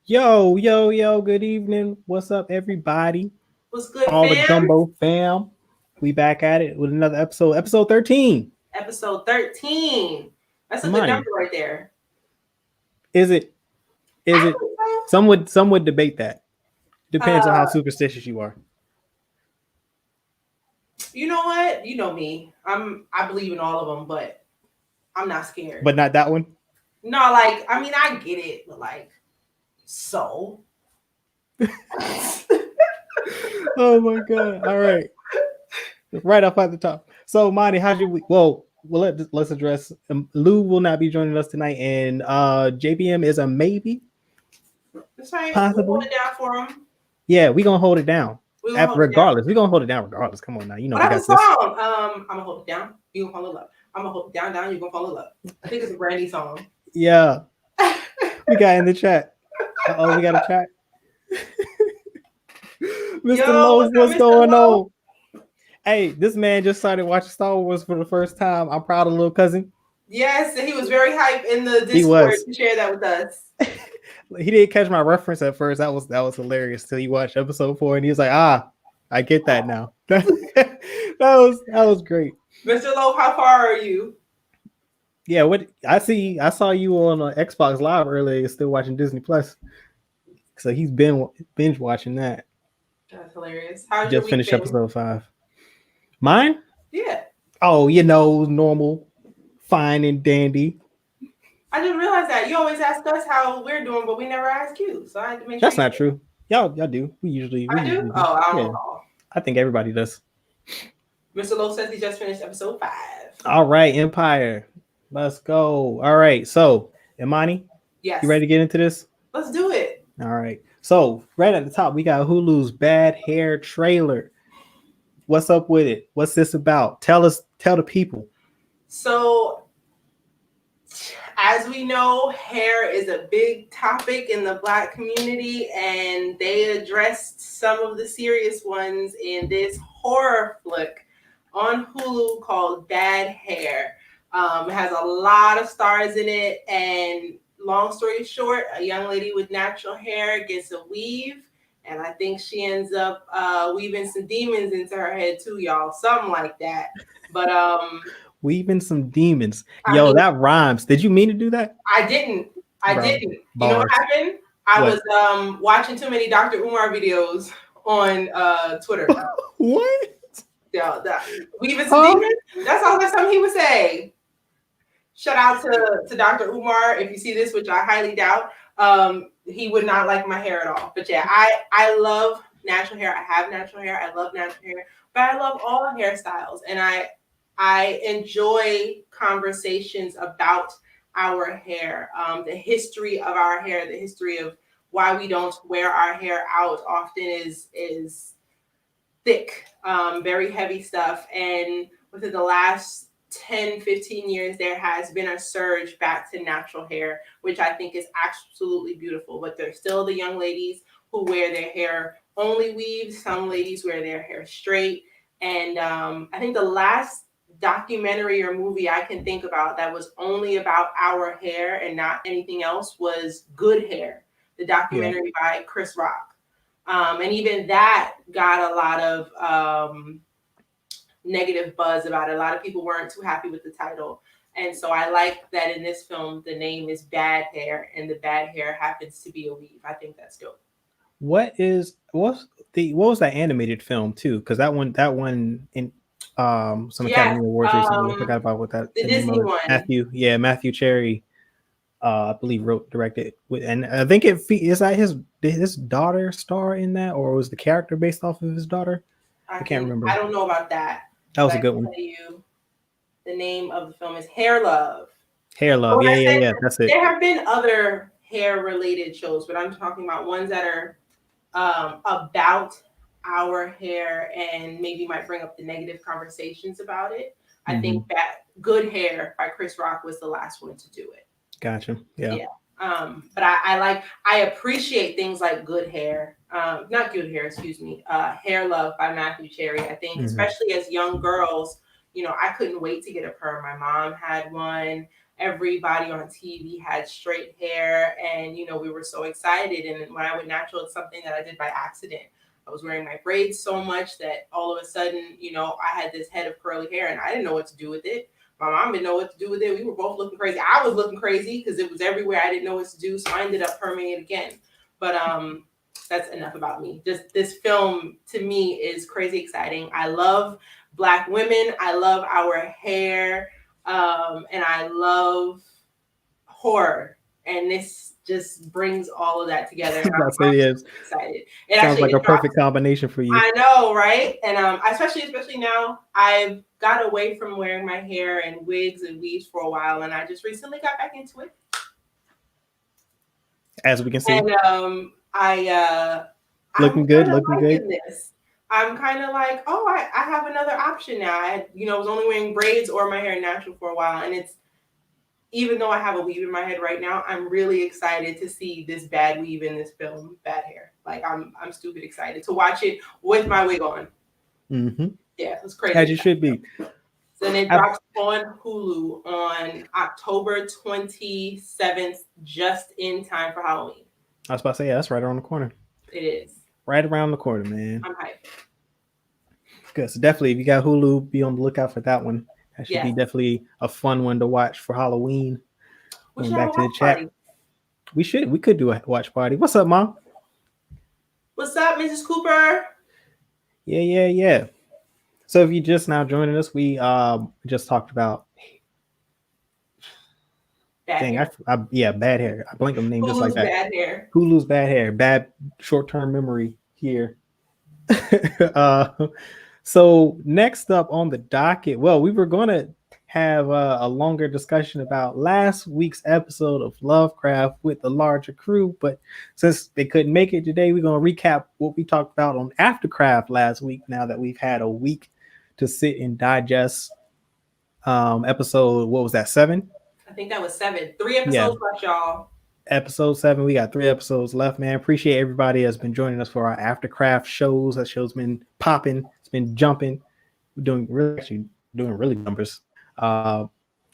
Yo, good evening. What's up, everybody? What's good, All the fam? Gumbo fam. We back at it with another episode 13. Episode 13. That's a good Imani, number right there. is it? I Is it? think so. Some would debate that. Depends on how Uh, superstitious you are. you know what? You know me. I believe in all of them, but I'm not scared. But not that one. No, like I mean, I get it, but like, so Oh my god. All right. Right up at the top. So Monty, how's your week? Let's address Lou will not be joining us tonight, and JBM is a maybe, that's right. We'll hold possibly. it down for them. Yeah, we gonna hold it down. We gonna hold it down. Regardless, we gonna hold it down regardless. Come on now, you know Oh, we that's a got this. song. I'm gonna hold it down. You gonna fall in love. I'm gonna hold it down. You gonna fall in love. I think it's a Brandy song. Yeah, we got in the chat. We got a chat. Mr. Yo, Lowe, what's up, what's Mr. going Lowe? on? Hey, this man just started watching Star Wars for the first time. I'm proud of little cousin. Yes, and he was very hype in the He Discord was. to share that with us. He didn't catch my reference at first. That was hilarious till he watched episode 4 and he was like, I get that now. that was great. Mr. Lowe, how far are you? Yeah, what I saw you on Xbox Live earlier, still watching Disney Plus. So he's been binge watching that. That's hilarious. How's your Just week finished been? episode 5. Mine? Yeah. Oh, normal, fine and dandy. I didn't realize that. You always ask us how we're doing, but we never ask you. So I had to make sure. That's not true. Y'all do. We usually I do? do. Oh, I don't Yeah, recall. I think everybody does. Mr. Lowe says he just finished episode 5. All right, Empire. Let's go. All right. So, Imani, Yes. you ready to get into this? Let's do it. All right. So, right at the top, we got Hulu's Bad Hair trailer. What's up with it? What's this about? Tell the people. So, as we know, hair is a big topic in the Black community, and they addressed some of the serious ones in this horror flick on Hulu called Bad Hair. It has a lot of stars in it, and long story short, a young lady with natural hair gets a weave, and I think she ends up weaving some demons into her head too, y'all. Something like that. But Weaving some demons. Yo, that rhymes. Did you mean to do that? I didn't. I Bro, didn't. bars. You know what happened? I What? was watching too many Dr. Umar videos on Twitter. What? Yeah, weaving some demons. That's all. That's something he would say. Shout out to Dr. Umar. If you see this, which I highly doubt, he would not like my hair at all. But yeah, I love natural hair. I have natural hair. I love natural hair. But I love all hairstyles, and I enjoy conversations about our hair, the history of our hair, the history of why we don't wear our hair out often is thick, very heavy stuff. And within the last 10, 15 years, there has been a surge back to natural hair, which I think is absolutely beautiful. But there's still the young ladies who wear their hair only weaves. Some ladies wear their hair straight. And I think the last documentary or movie I can think about that was only about our hair and not anything else was Good Hair, the documentary by Chris Rock. And even that got a lot of negative buzz about it. A lot of people weren't too happy with the title. And so I like that in this film, the name is Bad Hair, and the bad hair happens to be a weave. I think that's dope. What was that animated film too? Because that one in some Academy Awards recently. I forgot about what that the Disney one. Matthew Cherry, I believe wrote directed with, and I think is that his daughter star in that, or was the character based off of his daughter? I can't remember. I don't know about that. That was a good one. The name of the film is Hair Love. Hair Love, yeah, that's it. There have been other hair-related shows, but I'm talking about ones that are about our hair and maybe might bring up the negative conversations about it. I think that Good Hair by Chris Rock was the last one to do it. Gotcha. Yeah. But I appreciate things like Good Hair. Not Good Hair, excuse me. Hair Love by Matthew Cherry. I think especially as young girls, I couldn't wait to get a perm. My mom had one. everybody on TV had straight hair, and we were so excited. And when I went natural, it's something that I did by accident. I was wearing my braids so much that all of a sudden, I had this head of curly hair, and I didn't know what to do with it. My mom didn't know what to do with it. We were both looking crazy. I was looking crazy because it was everywhere. I didn't know what to do, so I ended up perming it again. But that's enough about me. Just this film to me is crazy exciting. I love Black women. I love our hair, and I love horror. And this just brings all of that together. And That's it. Is excited. Sounds like a perfect combination for you. I know, right? And especially now, I've got away from wearing my hair and wigs and weaves for a while, and I just recently got back into it. As we can see, and looking good. This. I'm kind of like, oh, I have another option now. I was only wearing braids or my hair natural for a while, and it's, even though I have a weave in my head right now, I'm really excited to see this bad weave in this film, bad hair. Like I'm stupid excited to watch it with my wig on. Mm-hmm. Yeah, it's crazy. As you should be. So then it drops on Hulu on October 27th, just in time for Halloween. I was about to say, yeah, that's right around the corner. It is. Right around the corner, man. I'm hyped. Good. So definitely, if you got Hulu, be on the lookout for that one. That should be definitely a fun one to watch for Halloween. Going back to the chat. Party. We could do a watch party. What's up, Mom? What's up, Mrs. Cooper? Yeah. So if you just now joining us, we just talked about bad hair. Bad hair. I blink them name just like that. Bad hair. Hulu's bad hair. Bad short-term memory here. So next up on the docket, well, we were going to have a longer discussion about last week's episode of Lovecraft with the larger crew, but since they couldn't make it today, we're going to recap what we talked about on Aftercraft last week, now that we've had a week to sit and digest episode, what was that, 7? I think that was 7. 3 episodes left, y'all. Episode 7, we got 3 episodes left, man. Appreciate everybody that's been joining us for our Aftercraft shows. That show's been popping, it's been jumping. We're doing really numbers,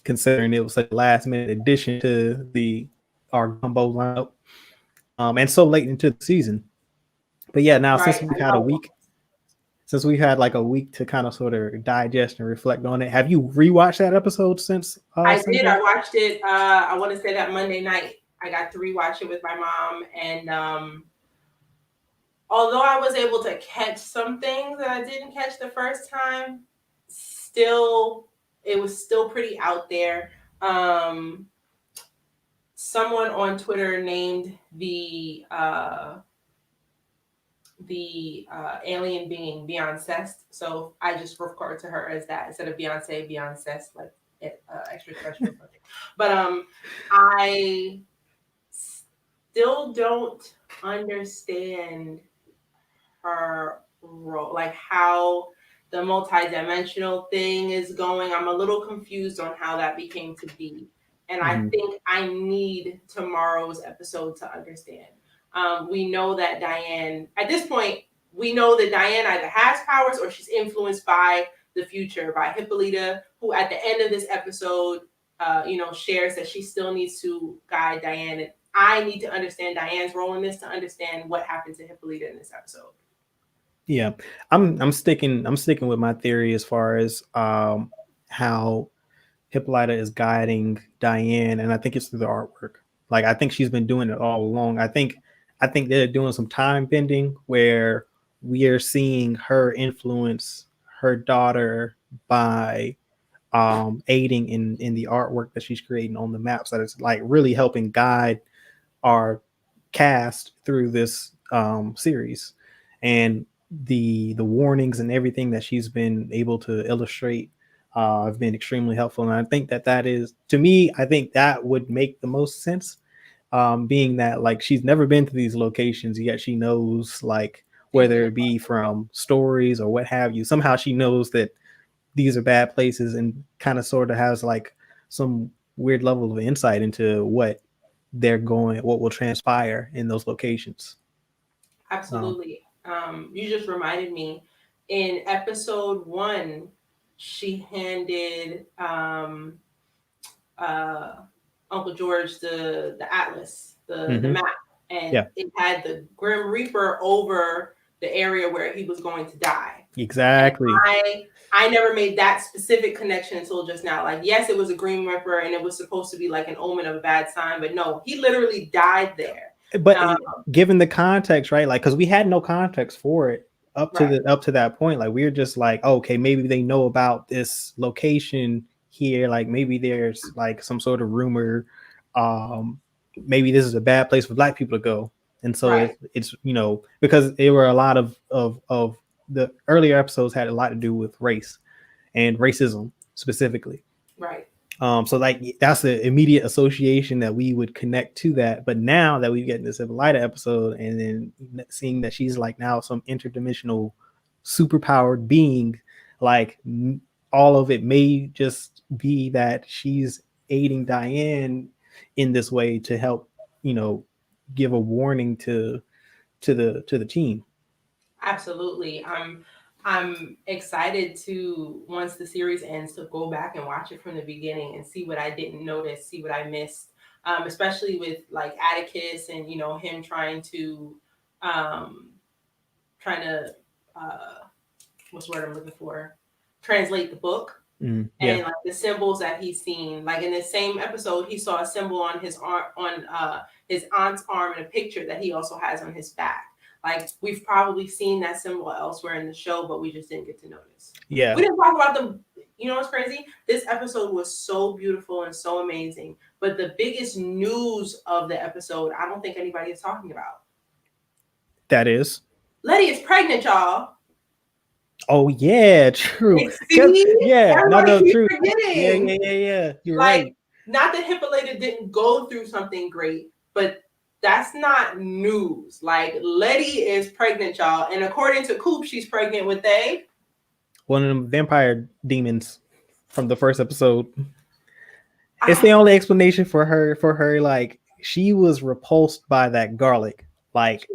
considering it was such a last minute addition to our Gumbo lineup, and so late into the season. But yeah, now since we've had like a week to kind of sort of digest and reflect on it, have you rewatched that episode since? I did. I watched it. I want to say that Monday night. I got to rewatch it with my mom, and although I was able to catch some things that I didn't catch the first time, it was still pretty out there. Someone on Twitter named the alien being Beyonce, so I just refer to her as that instead of Beyonce, like extraterrestrial. But I still don't understand her role, like how the multidimensional thing is going. I'm a little confused on how that became to be. And I think I need tomorrow's episode to understand. We know that Diane, at this point, either has powers or she's influenced by the future, by Hippolyta, who at the end of this episode, shares that she still needs to guide Diane. And I need to understand Diane's role in this to understand what happened to Hippolyta in this episode. Yeah, I'm sticking with my theory as far as how Hippolyta is guiding Diane, and I think it's through the artwork. Like, I think she's been doing it all along. I think they're doing some time bending where we are seeing her influence her daughter by aiding in the artwork that she's creating on the maps, that is like really helping guide our cast through this series. And the warnings and everything that she's been able to illustrate have been extremely helpful. And I think that is, to me, I think that would make the most sense, being that like she's never been to these locations yet she knows, like, whether it be from stories or what have you, somehow she knows that these are bad places, and kind of sort of has like some weird level of insight into what will transpire in those locations. Absolutely. You just reminded me, in episode 1, she handed Uncle George the atlas, the Mhm. map, and Yeah, it had the Grim Reaper over the area where he was going to die. And exactly. I never made that specific connection until just now. Like, yes, it was a Grim Reaper, and it was supposed to be like an omen of a bad sign, but no, he literally died there. But Um, given the context, right? Like, because we had no context for it right, up to that point. Like, we were just like, oh, okay, maybe they know about this location here. Like, maybe there's like some sort of rumor. Um, maybe this is a bad place for Black people to go, and so right, it's because there were a lot of the earlier episodes had a lot to do with race and racism specifically. right. So like that's the immediate association that we would connect to that. But now that we get this Hippolyta episode and then seeing that she's like now some interdimensional superpowered being, like all of it may just be that she's aiding Diane in this way to help, give a warning to the team. Absolutely. I'm excited to, once the series ends, to go back and watch it from the beginning and see what I didn't notice, see what I missed. Especially with like Atticus and him um trying to what's the word I'm looking for? Translate the book. Yeah. And like the symbols that he's seen, like in the same episode, he saw a symbol on his arm, on his aunt's arm, in a picture that he also has on his back. Like we've probably seen that symbol elsewhere in the show, but we just didn't get to notice. Yeah. We didn't talk about the. You know what's crazy? This episode was so beautiful and so amazing, but the biggest news of the episode, I don't think anybody is talking about. That is. Letty is pregnant, y'all. Oh yeah, true. Yeah, no, true. Yeah. You're like, right. not that Hippolyta didn't go through something great, but that's not news. Like, Letty is pregnant, y'all. And according to Coop, she's pregnant with one of them vampire demons from the first episode. It's the only explanation for her. Like, she was repulsed by that garlic, like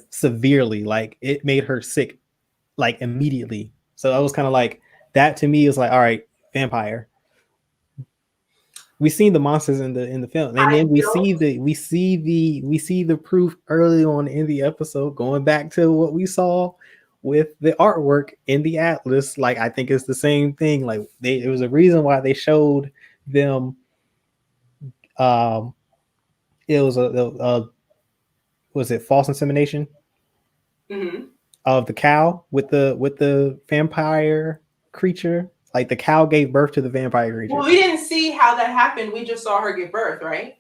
severely. Like, it made her sick, like immediately. So I was kind of like, that to me is like, all right, vampire. We seen the monsters in the film, and then we see the proof early on in the episode, going back to what we saw with the artwork in the Atlas. Like, I think it's the same thing. Like, there was a reason why they showed them. It was was it false insemination of the cow with the vampire creature? Like, the cow gave birth to the vampire creature. Well, we didn't see how that happened. We just saw her give birth, right?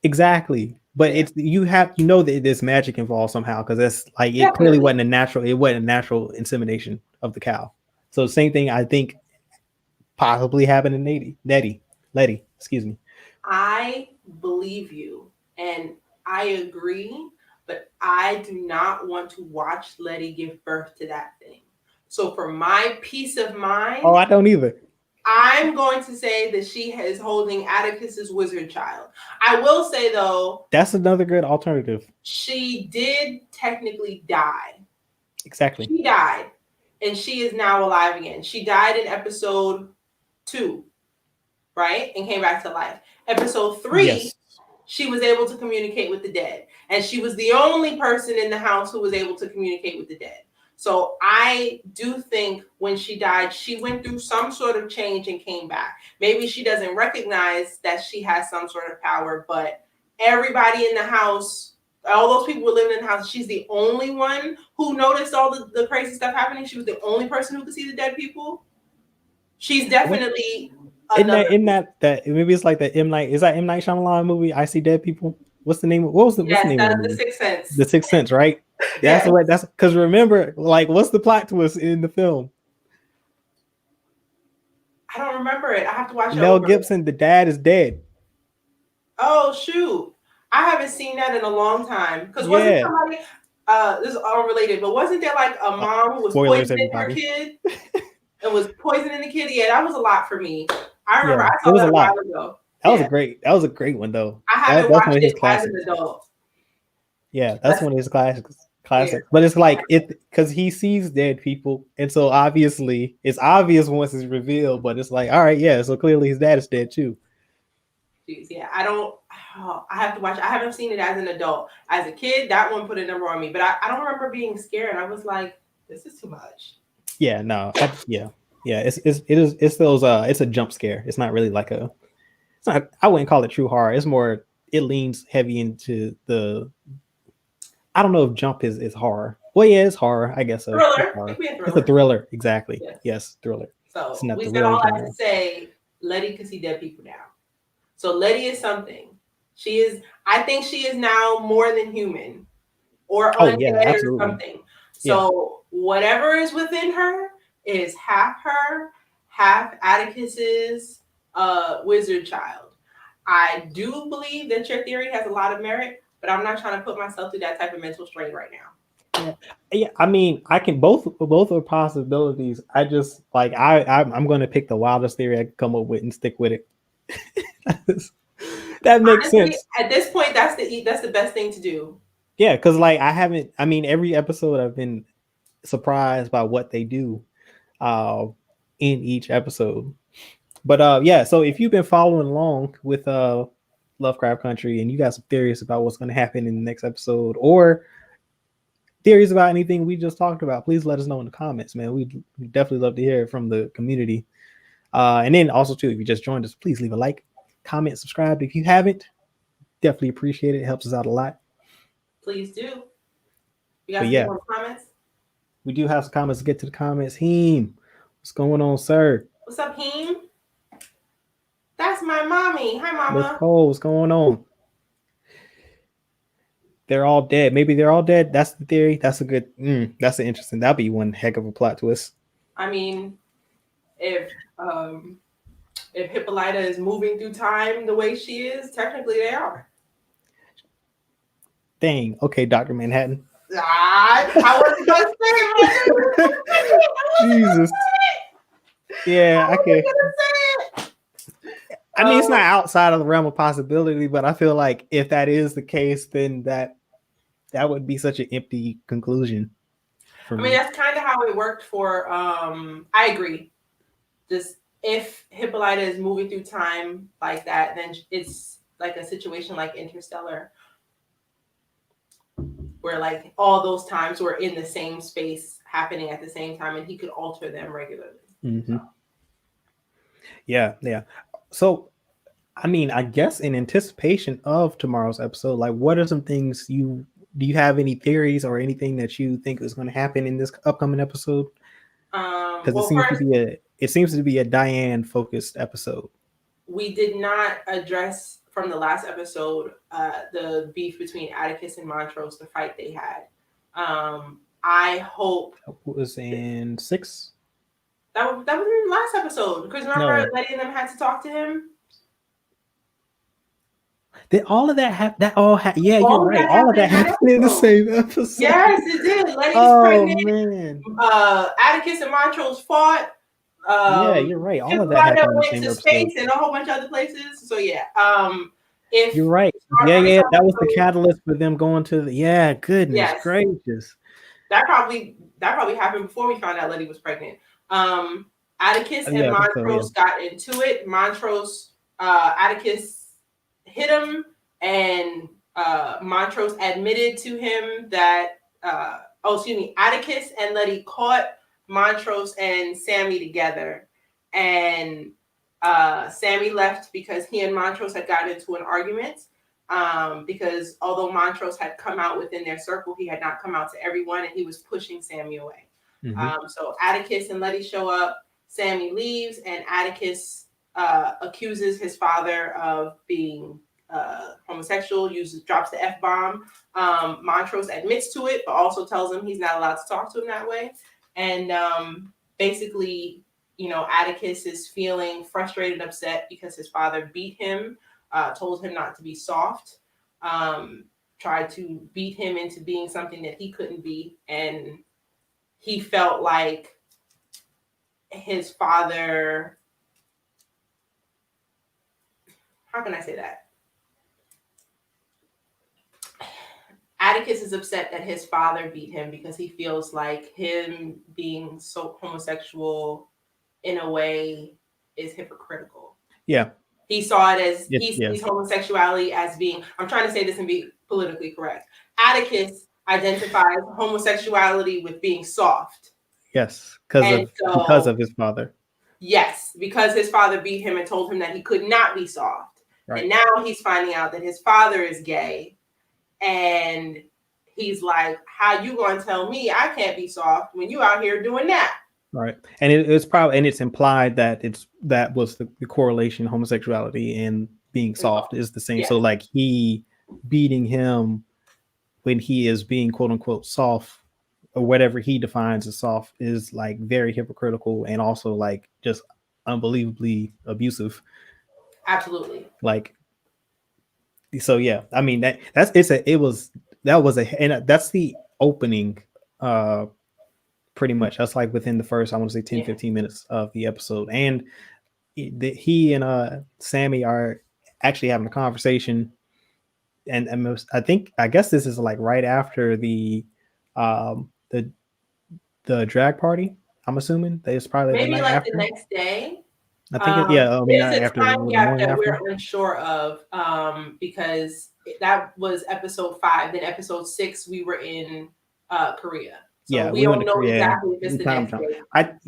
Exactly. But it's that there's magic involved somehow, because that's like it clearly wasn't a natural insemination of the cow. So same thing I think possibly happened in Letty. Excuse me. I believe you and I agree, but I do not want to watch Letty give birth to that thing. So for my peace of mind, I don't either. I'm going to say that she is holding Atticus's wizard child. I will say though, that's another good alternative. She did technically die. Exactly. She died, and she is now alive again. She died in episode 2, right, and came back to life. Episode 3, yes. She was able to communicate with the dead, and she was the only person in the house who was able to communicate with the dead. So I do think when she died, she went through some sort of change and came back. Maybe she doesn't recognize that she has some sort of power, but everybody in the house, all those people who were living in the house, she's the only one who noticed all the crazy stuff happening. She was the only person who could see the dead people. She's definitely in that maybe it's like the M Night Shyamalan movie, I See Dead People. What's the name? What's the name? That's The Sixth Sense. The Sixth Sense, right? That's what. That's because remember, like, what's the plot twist in the film? I don't remember it. I have to watch it. Mel Gibson, the dad is dead. Oh shoot! I haven't seen that in a long time. Because wasn't somebody? This is unrelated, but wasn't there like a mom who was poisoning her kid? And was poisoning the kid. Yeah, that was a lot for me. I remember I saw that a while ago. That was a great one though. I haven't watched it as an adult. Yeah, that's one of his classics. Yeah. But it's like because he sees dead people, and so obviously it's obvious once it's revealed. But it's like, all right, yeah, so clearly his dad is dead too. Jeez, yeah, I don't. Oh, I have to watch. I haven't seen it as an adult. As a kid, that one put a number on me, but I don't remember being scared. I was like, this is too much. Yeah, no, yeah, yeah. It's those. It's a jump scare. It's not really like a. It's not. I wouldn't call it true horror. It's more. It leans heavy into the. I don't know if jump is horror. Well, yeah, it's horror. I guess so. It's Thriller. It horror. could be a It's a thriller. thriller. Exactly. Yes. Yes, thriller. It's So not we the said real all that genre. to say, Letty can see dead people now. So Letty is something. She is. I think she is now more than human, or Oh yeah, undead, or absolutely. something. Yeah. So whatever is within her is half her, half Atticus's wizard child. I do believe that your theory has a lot of merit, but I'm not trying to put myself through that type of mental strain right now. Yeah. Yeah, I mean, I can both are possibilities. I just like I'm going to pick the wildest theory I can come up with and stick with it. That makes Honestly, sense. at this point, that's the best thing to do. Yeah, because like I haven't. I mean, every episode I've been surprised by what they do, uh, in each episode. But yeah. So if you've been following along with Lovecraft Country and you got some theories about what's going to happen in the next episode, or theories about anything we just talked about, please let us know in the comments, man. We definitely love to hear it from the community. And then also too, if you just joined us, please leave a like, comment, subscribe if you haven't. Definitely appreciate it. It helps us out a lot. Please do. You got But some yeah, more comments? we do have some comments to get to the comments. Heem, what's going on, sir? What's up, Heem? That's my mommy. Hi, Miss mama. Cole, what's going on? They're all dead. Maybe they're all dead. That's the theory. That's a good. That's an interesting. That'll be one heck of a plot twist. I mean, if Hippolyta is moving through time the way she is, technically they are. Dang. Okay, Dr. Manhattan. I wasn't gonna say it. Jesus. Yeah, okay. I mean, it's not outside of the realm of possibility, but I feel like if that is the case, then that would be such an empty conclusion. I mean, that's kind of how it worked for. I agree. Just if Hippolyta is moving through time like that, then it's like a situation like Interstellar, where like all those times were in the same space happening at the same time, and he could alter them regularly. Mm-hmm. Yeah. So, I mean, I guess in anticipation of tomorrow's episode, like, what are some things do you have any theories or anything that you think is going to happen in this upcoming episode? Because it seems to be a Diane focused episode. We did not address from the last episode the beef between Atticus and Montrose, the fight they had. I hope it was in 6. That was in the last episode because remember Letty and them had to talk to him. Did all of that happen? Yeah, you're right. All of that happened in the same episode. Yes, it did. Letty was pregnant. Man. Atticus and Montrose fought. Yeah, you're right. All of that happened in the same episode. Space and a whole bunch of other places. So yeah, if you're right. Yeah, that was the catalyst for them going to the. Yeah, goodness gracious. That probably happened before we found out Letty was pregnant. Atticus and Montrose got into it. Atticus hit him, and Montrose admitted to him that Atticus and Letty caught Montrose and Sammy together, and Sammy left because he and Montrose had gotten into an argument, because although Montrose had come out within their circle, he had not come out to everyone, and he was pushing Sammy away. Mm-hmm. So Atticus and Letty show up, Sammy leaves, and Atticus accuses his father of being homosexual, drops the F-bomb. Montrose admits to it, but also tells him he's not allowed to talk to him that way. And basically, Atticus is feeling frustrated, upset because his father beat him, told him not to be soft, tried to beat him into being something that he couldn't be. And he felt like his father, how can I say that? Atticus is upset that his father beat him because he feels like him being so homosexual in a way is hypocritical. Yeah. He saw it as Yes, he yes, sees homosexuality as being, I'm trying to say this and be politically correct. Atticus identifies homosexuality with being soft. yes, And because so, of his father. yes, because his father beat him and told him that he could not be soft. Right. And now he's finding out that his father is gay. And he's like, how you going to tell me I can't be soft when you out here doing that? Right. And it's probably, and it's implied that that was the correlation, homosexuality and being soft is the same. Yeah. So like he beating him when he is being quote unquote soft or whatever he defines as soft is like very hypocritical and also like just unbelievably abusive. Absolutely. Like, so yeah, I mean that's and that's the opening pretty much. That's like within the first, I want to say 10, 15 minutes of the episode. And he and Sammy are actually having a conversation. And I guess this is like right after um, the the drag party. I'm assuming that it's probably the Maybe night like the after. next day. I think I mean There's not a after time the gap morning that after. we're unsure of because that was episode 5. Then episode 6, we were in Korea. So Yeah, we we went don't to know Korea. exactly if it's the Time next jump.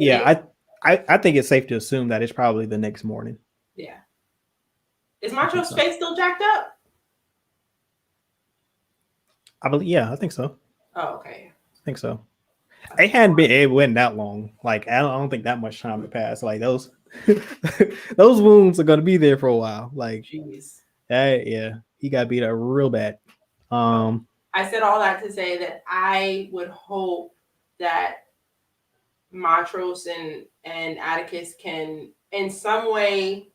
day. I think it's safe to assume that it's probably the next morning. Yeah. Is Macho's face still jacked up? I believe, yeah, I think so. Oh, okay. I think so. It wasn't that long. Like I don't think that much time had passed. Like those those wounds are gonna be there for a while. Like, jeez. Yeah, he got beat up real bad. I said all that to say that I would hope that Montrose and Atticus can in some way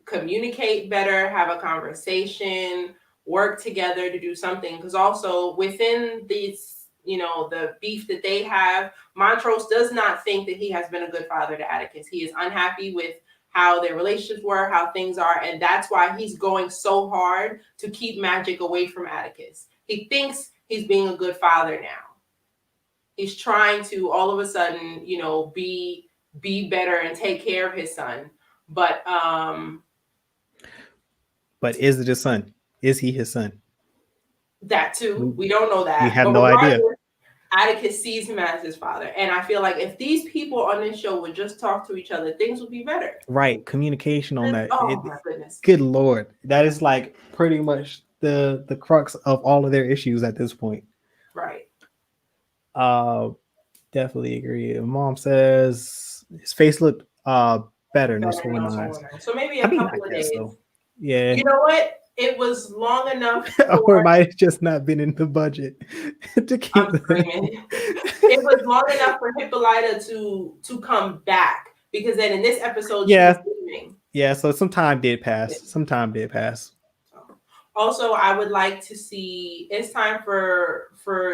communicate better, have a conversation, work together to do something. Because also within these, the beef that they have, Montrose does not think that he has been a good father to Atticus. He is unhappy with how their relationships were, how things are, and that's why he's going so hard to keep magic away from Atticus. He thinks he's being a good father now. He's trying to all of a sudden, be better and take care of his son. But is it his son? Is he his son? That too. We don't know that. We have no idea. Atticus sees him as his father. And I feel like if these people on this show would just talk to each other, things would be better. Right. Communication on that. My goodness. Good Lord. That is like pretty much the crux of all of their issues at this point. Right. Definitely agree. Mom says his face looked better, no swollen eyes. So maybe a couple of days. So. Yeah. You know what? It was long enough. Or it might have just not been in the budget to keep. I'm screaming. It was long enough for Hippolyta to come back because then in this episode, she was leaving. Yeah. So some time did pass. Also, I would like to see. It's time for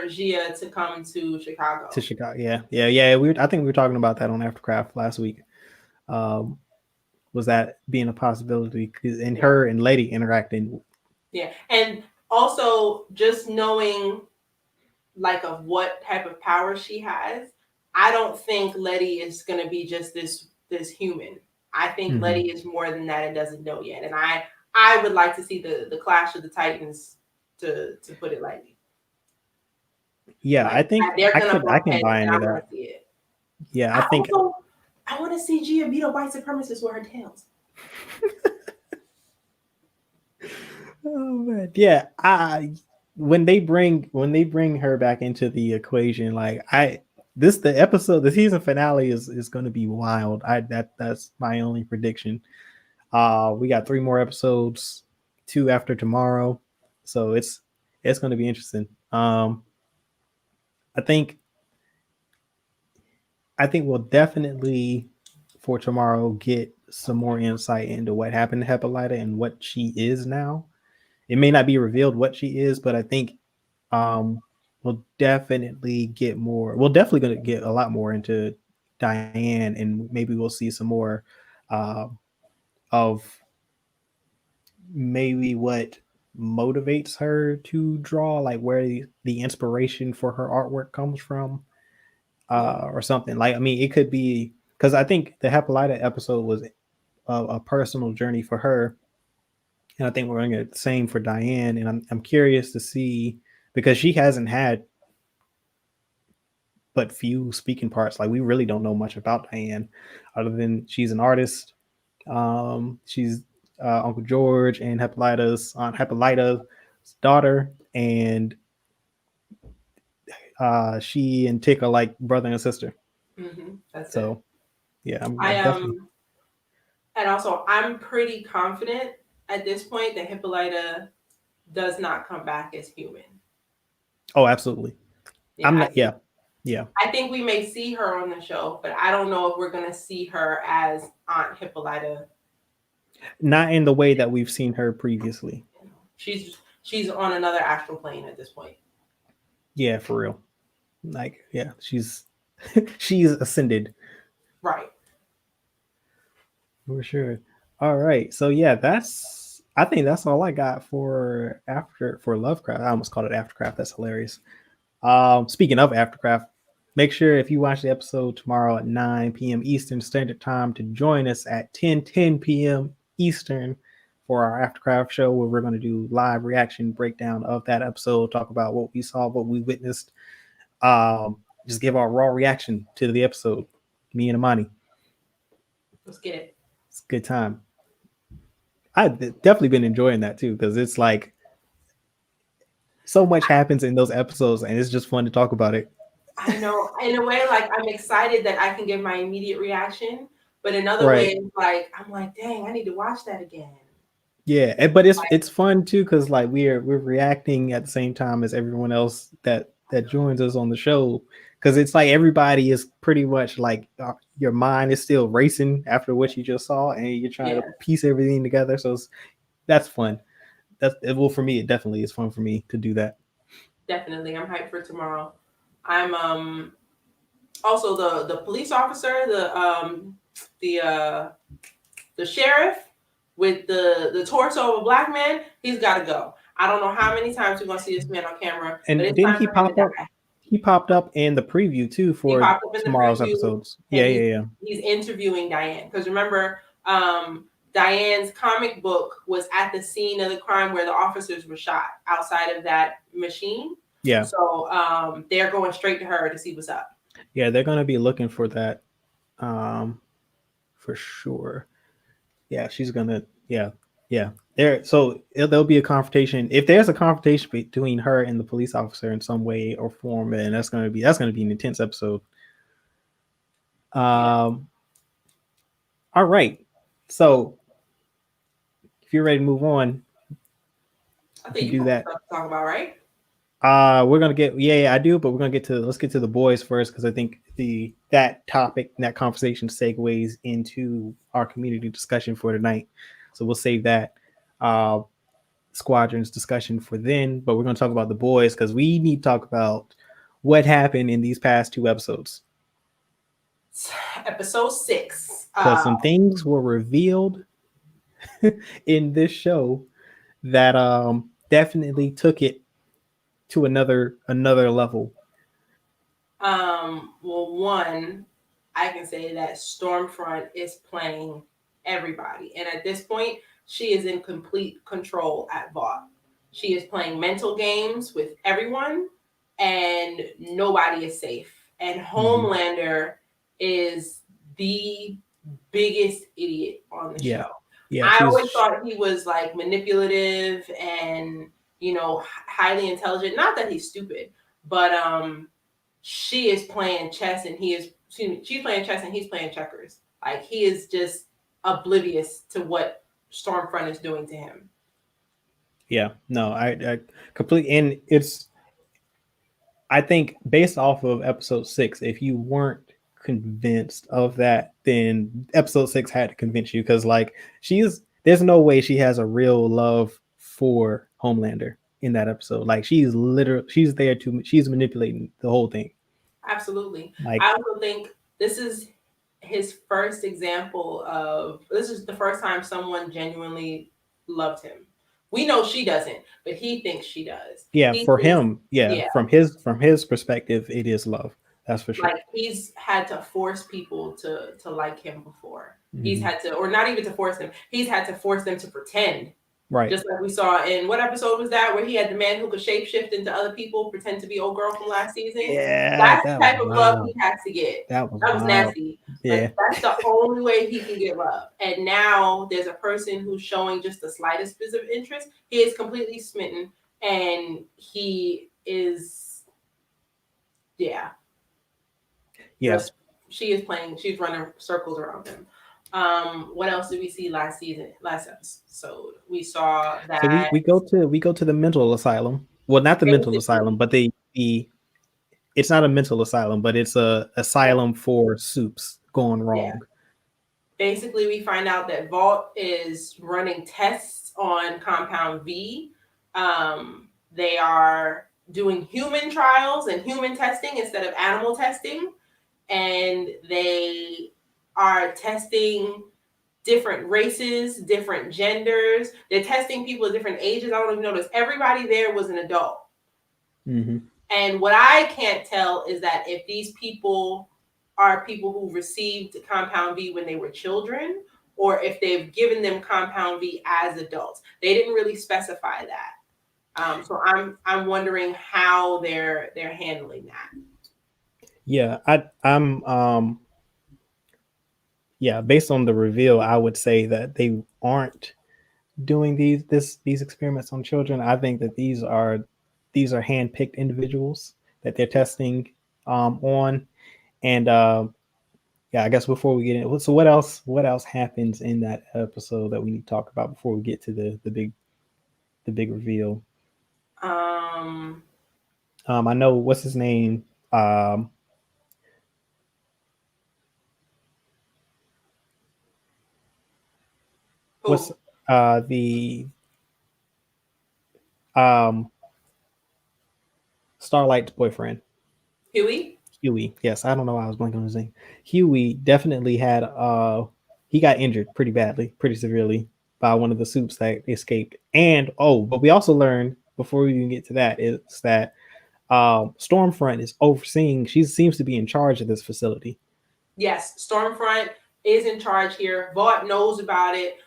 Gia to come to Chicago. Yeah. I think we were talking about that on Aftercraft last week. Was that being a possibility? And her and Lady interacting. Yeah, and also just knowing like of what type of power she has. I don't think Letty is going to be just this human. I think Letty is more than that and doesn't know yet. And I would like to see the clash of the Titans, to put it lightly. Yeah, like, I think I can buy into that. Yeah, I think. Also, I want to see Gia beat a white supremacist with her tails. Oh man, yeah. When they bring her back into the equation, like the season finale is going to be wild. That's my only prediction. We got 3 more episodes, 2 after tomorrow, so it's going to be interesting. I think we'll definitely for tomorrow get some more insight into what happened to Hippolyta and what she is now. It may not be revealed what she is, but I think we'll definitely get more. We're definitely going to get a lot more into Diane, and maybe we'll see some more of maybe what motivates her to draw, like where the inspiration for her artwork comes from, or something. Like, I mean, it could be because I think the Hippolyta episode was a personal journey for her, and I think we're going to get the same for Diane. And I'm curious to see, because she hasn't had but few speaking parts. Like we really don't know much about Diane, other than she's an artist. She's Uncle George and Hippolyta's Aunt Hippolyta's daughter, and she and Tick are like brother and sister. That's So, it. yeah, I'm I definitely. And also I'm pretty confident at this point that Hippolyta does not come back as human. Oh, absolutely. Yeah, I'm not. Yeah, yeah. I think we may see her on the show, but I don't know if we're gonna see her as Aunt Hippolyta. Not in the way that we've seen her previously. She's on another astral plane at this point. Yeah, for real. Like, yeah, she's she's ascended. Right. For sure. All right. So yeah, I think that's all I got for Lovecraft. I almost called it Aftercraft. That's hilarious. Speaking of Aftercraft, make sure if you watch the episode tomorrow at 9 p.m. Eastern Standard Time to join us at 10 p.m. Eastern for our Aftercraft show, where we're going to do live reaction breakdown of that episode, talk about what we saw, what we witnessed, just give our raw reaction to the episode. Me and Amani. Let's get it. It's a good time. I've definitely been enjoying that too, because it's like so much happens in those episodes, and it's just fun to talk about it. I know. In a way, like I'm excited that I can give my immediate reaction, but another Right. way, like I'm like, dang, I need to watch that again. Yeah, but it's fun too, because like we're reacting at the same time as everyone else that joins us on the show, because it's like everybody is pretty much like your mind is still racing after what you just saw, and you're trying to piece everything together. So that's fun. Well, for me, it definitely is fun for me to do that. Definitely, I'm hyped for tomorrow. I'm also the police officer, the sheriff with the torso of a black man. He's got to go. I don't know how many times we're gonna see this man on camera, and but it's didn't time he for him pop to up? die. He popped up in the preview too for tomorrow's episodes. Yeah. He's interviewing Diane, because remember, Diane's comic book was at the scene of the crime where the officers were shot outside of that machine. Yeah. So they're going straight to her to see what's up. Yeah, they're gonna be looking for that, for sure. Yeah, she's gonna. Yeah. There'll be a confrontation. If there's a confrontation between her and the police officer in some way or form, and that's gonna be an intense episode. All right. So if you're ready to move on, I think you do that. Stuff to talk about, right? We're gonna get I do, but let's get to the boys first, because I think that topic, that conversation segues into our community discussion for tonight. So we'll save that Squadrons discussion for then, but we're gonna talk about the boys because we need to talk about what happened in these past two episodes. Episode 6. Because some things were revealed in this show that definitely took it to another level. Well, one, I can say that Stormfront is playing everybody, and at this point, she is in complete control at Vought. She is playing mental games with everyone, and nobody is safe. And Homelander is the biggest idiot on the show. Yeah, I always thought he was like manipulative and highly intelligent. Not that he's stupid, but she is playing chess and she's playing chess and he's playing checkers. Like he is just oblivious to what Stormfront is doing to him. Yeah, no, I completely, and I think based off of episode 6, if you weren't convinced of that, then episode 6 had to convince you, because like there's no way she has a real love for Homelander in that episode. Like she's manipulating the whole thing. Absolutely. Like, I also think this is the first time someone genuinely loved him. We know she doesn't, but he thinks she does. Yeah, for him, from his perspective, it is love. That's for sure. Like he's had to force people to like him before. He's Mhm. had to, or not even to force them. He's had to force them to pretend. Right. Just like we saw in what episode was that, where he had the man who could shapeshift into other people, pretend to be old girl from last season. Yeah, That's that the was type of love he wild. has to get. That was That was wild. nasty. Yeah. But that's the only way he can get love. And now there's a person who's showing just the slightest bit of interest. He is completely smitten, and he is, yeah. Yeah. Just she is playing. She's running circles around him. What else did we see last episode? We saw So that we go to the mental asylum. Well, not the mental asylum, but the it's not a mental asylum, but it's a asylum for soups gone wrong. basically we find out that Vault is running tests on Compound V. They are doing human trials and human testing instead of animal testing, and they are testing different races, different genders. They're testing people at different ages. I don't even notice. Everybody there was an adult. Mm-hmm. And what I can't tell is that if these people are people who received Compound V when they were children, or if they've given them Compound V as adults. They didn't really specify that. So I'm wondering how they're handling that. Yeah, I'm yeah, based on the reveal, I would say that they aren't doing these experiments on children. I think that these are handpicked individuals that they're testing on. And yeah, I guess before we get in, so what else happens in that episode that we need to talk about before we get to the big reveal? I know what's his name. What's the Starlight's boyfriend? Huey. Yes, I don't know why I was blanking on his name. Huey definitely had he got injured pretty badly, pretty severely by one of the soups that escaped. And but we also learned before we even get to that is that Stormfront is overseeing. She seems to be in charge of this facility. Yes, Stormfront is in charge here. Vought knows about it.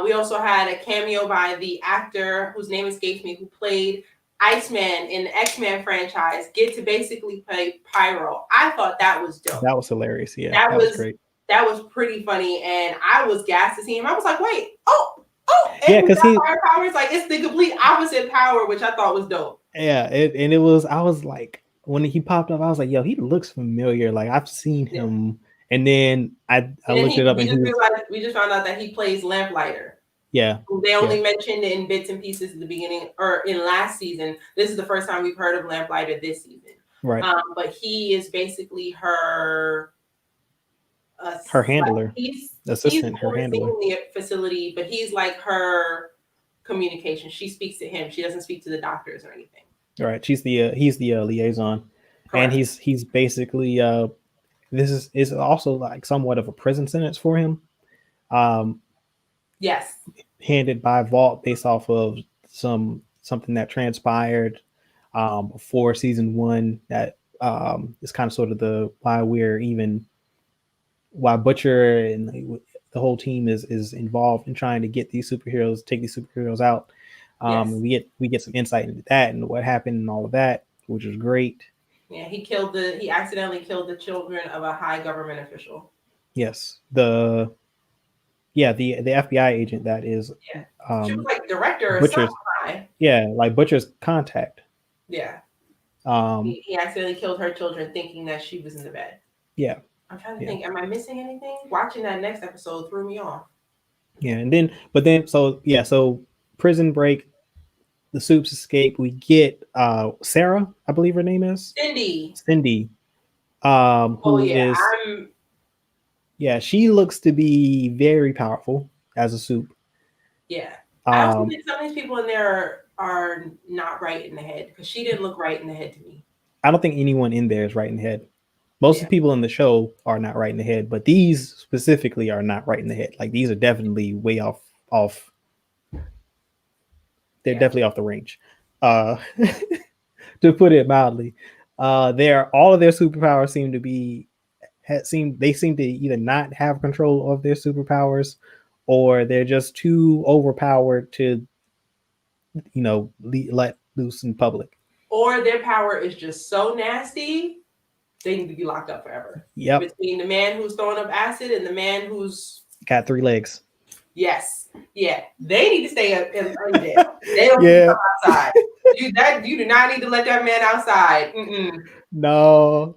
We also had a cameo by the actor whose name escapes me, who played Iceman in the X-Men franchise, get to basically play Pyro. I thought that was dope. That was hilarious. Yeah, that was great. That was pretty funny, and I was gassed to see him. I was like, wait, yeah, because he fire powers, like it's the complete opposite power, which I thought was dope. Yeah, and it was. I was like, when he popped up, I was like, yo, he looks familiar. Like I've seen him. And then I looked it up, and we just found out that he plays Lamplighter. Yeah. They only mentioned in bits and pieces at the beginning or in last season. This is the first time we've heard of Lamplighter this season. Right. But he is basically her handler. Assistant, her handler. The facility, but he's like her communication. She speaks to him. She doesn't speak to the doctors or anything. All right. He's the liaison. Correct. And he's basically this is also like somewhat of a prison sentence for him. Yes. Handed by Vault based off of something that transpired before season 1 that is kind of sort of the why Butcher and the whole team is involved in trying to take these superheroes out. We get some insight into that and what happened and all of that, which was great. Yeah, he accidentally killed the children of a high government official. Yes, the FBI agent that is. Yeah, she was like director or Butcher's. Something. Yeah, like Butcher's contact. Yeah. He accidentally killed her children, thinking that she was in the bed. Yeah. I'm trying to think. Am I missing anything? Watching that next episode threw me off. Yeah, so prison break. The soups escape. We get Sarah, I believe her name is Cindy. She looks to be very powerful as a soup. Yeah. I also think some of these people in there are not right in the head, because she didn't look right in the head to me. I don't think anyone in there is right in the head. Most of the people in the show are not right in the head, but these specifically are not right in the head. Like these are definitely way off. They're definitely off the range, to put it mildly. All of their superpowers seem to be they seem to either not have control of their superpowers, or they're just too overpowered to let loose in public. Or their power is just so nasty, they need to be locked up forever. Yep. Between the man who's throwing up acid and the man who's got 3 legs. Yes. Yeah. They need to stay up in jail. They don't need to come outside. You do not need to let that man outside. No.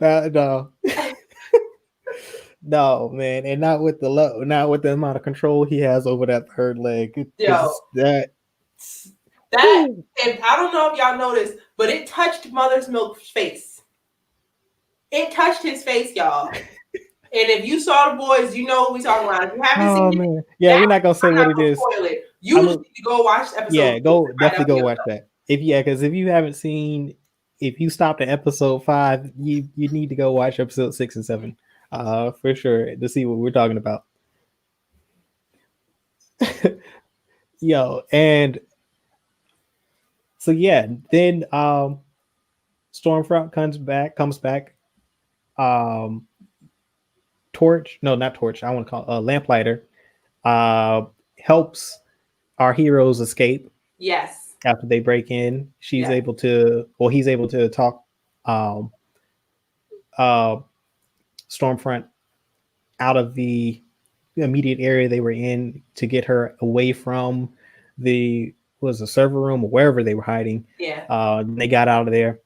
No, man, and not with the amount of control he has over that third leg. That if I don't know if y'all noticed, but it touched Mother's Milk's face. It touched his face, y'all. And if you saw the boys, you know what we're talking about. If you haven't seen it, we're not gonna say what it is. You need to go watch the episode. Yeah, definitely go watch that. Because if you haven't seen, if you stopped at episode 5, you need to go watch episode 6 and 7. For sure, to see what we're talking about. And so then Stormfront comes back. Torch, no, not Torch. I want to call Lamplighter. Helps our heroes escape. Yes. After they break in, he's able to talk Stormfront out of the immediate area they were in to get her away from the server room or wherever they were hiding. Yeah. They got out of there.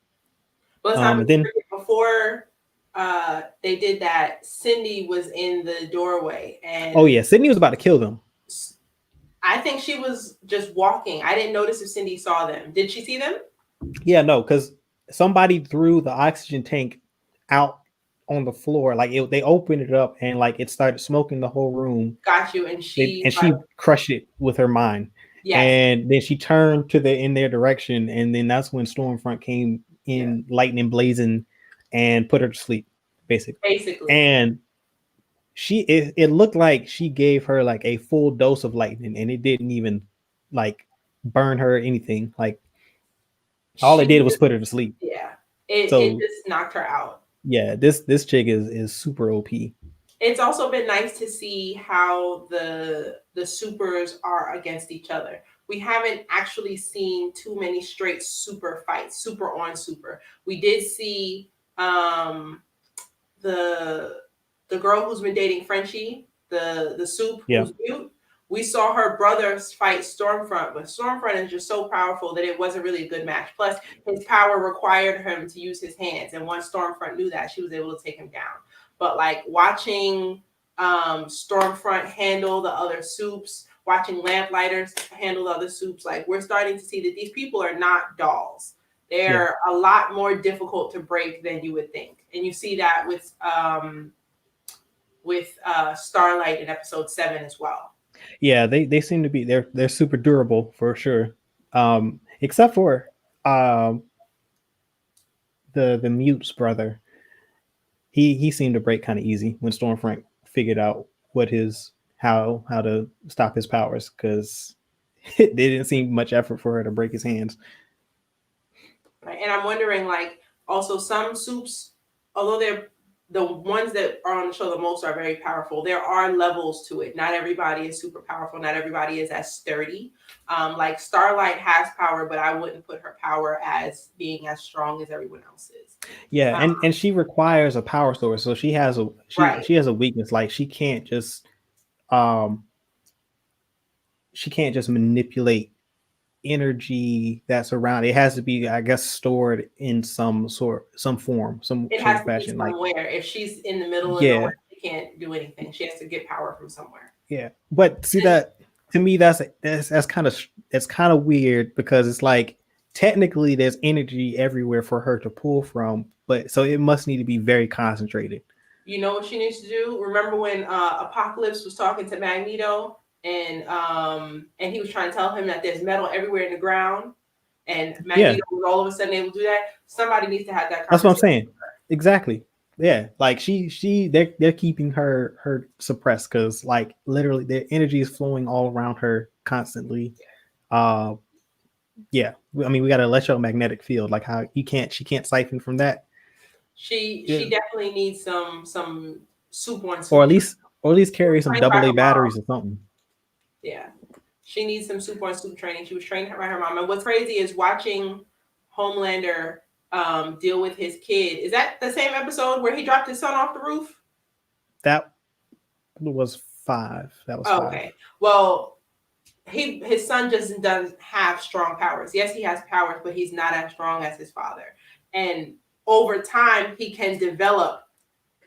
But then before they did that, Cindy was in the doorway, and Cindy was about to kill them. I think she was just walking. I didn't notice if Cindy saw them. Did she see them? Yeah, no, because somebody threw the oxygen tank out on the floor. Like they opened it up and like it started smoking the whole room. Got you. And she crushed it with her mind. Yes. And then she turned in their direction, and then that's when Stormfront came in, lightning blazing, and put her to sleep, basically. And it looked like she gave her like a full dose of lightning, and it didn't even like burn her or anything. Like all it did was put her to sleep. Yeah, it just knocked her out. Yeah, this chick is super OP. It's also been nice to see how the supers are against each other. We haven't actually seen too many straight super fights, super on super. We did see the girl who's been dating Frenchie, the soup who's mute. We saw her brothers fight Stormfront, but Stormfront is just so powerful that it wasn't really a good match. Plus, his power required him to use his hands, and once Stormfront knew that, she was able to take him down. But like watching Stormfront handle the other soups, watching Lamplighters handle the other soups, like we're starting to see that these people are not dolls. They're a lot more difficult to break than you would think, and you see that with Starlight in episode 7 as well. Yeah, they seem to be they're super durable for sure. Except for the mute's brother. He seemed to break kind of easy when Stormfront figured out how to stop his powers, because it didn't seem much effort for her to break his hands. Right. And I'm wondering, like, also some soups, although they're the ones that are on the show the most are very powerful, there are levels to it. Not everybody is super powerful. Not everybody is as sturdy. Like Starlight has power, but I wouldn't put her power as being as strong as everyone else is. Yeah, and she requires a power source, so she has a weakness. Like she can't just manipulate energy that's around. It has to be, I guess, stored in some form, some it has to fashion. Be somewhere. Like, if she's in the middle of nowhere, she can't do anything. She has to get power from somewhere. Yeah, but see that to me, that's kind of weird, because it's like technically there's energy everywhere for her to pull from, but so it must need to be very concentrated. You know what she needs to do? Remember when Apocalypse was talking to Magneto? And he was trying to tell him that there's metal everywhere in the ground, and Magneto was all of a sudden able to do that. Somebody needs to have that conversation. That's what I'm saying. Exactly. Yeah. Like they're keeping her suppressed, because like literally their energy is flowing all around her constantly. Yeah. I mean, we got an electromagnetic field, like how she can't siphon from that. She definitely needs some soup on or soup. at least carry some Trained by AA her mom. batteries or something. Yeah, she needs some soup on soup training. She was trained by her mom. And what's crazy is watching Homelander deal with his kid. Is that the same episode where he dropped his son off the roof? That was 5. That was 5. Okay. Well, his son just doesn't have strong powers. Yes, he has powers, but he's not as strong as his father. And over time, he can develop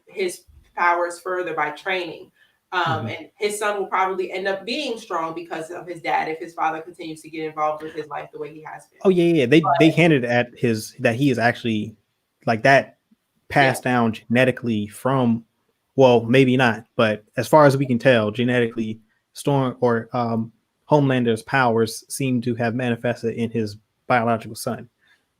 his powers further by training. And his son will probably end up being strong because of his dad if his father continues to get involved with his life the way he has been. Oh yeah. They hinted at his that he is actually like that passed down genetically from, well, maybe not, but as far as we can tell, genetically, Storm or Homelander's powers seem to have manifested in his biological son.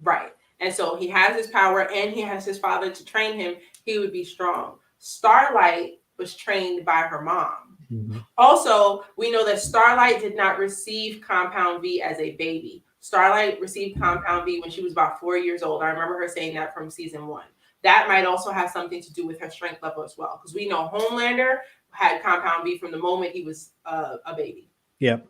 Right. And so he has his power and he has his father to train him. He would be strong. Starlight was trained by her mom. Also, we know that Starlight did not receive Compound V as a baby. Starlight received Compound V when she was about 4 years old. I remember her saying that from season 1. That might also have something to do with her strength level as well, because we know Homelander had Compound V from the moment he was a baby. Yeah.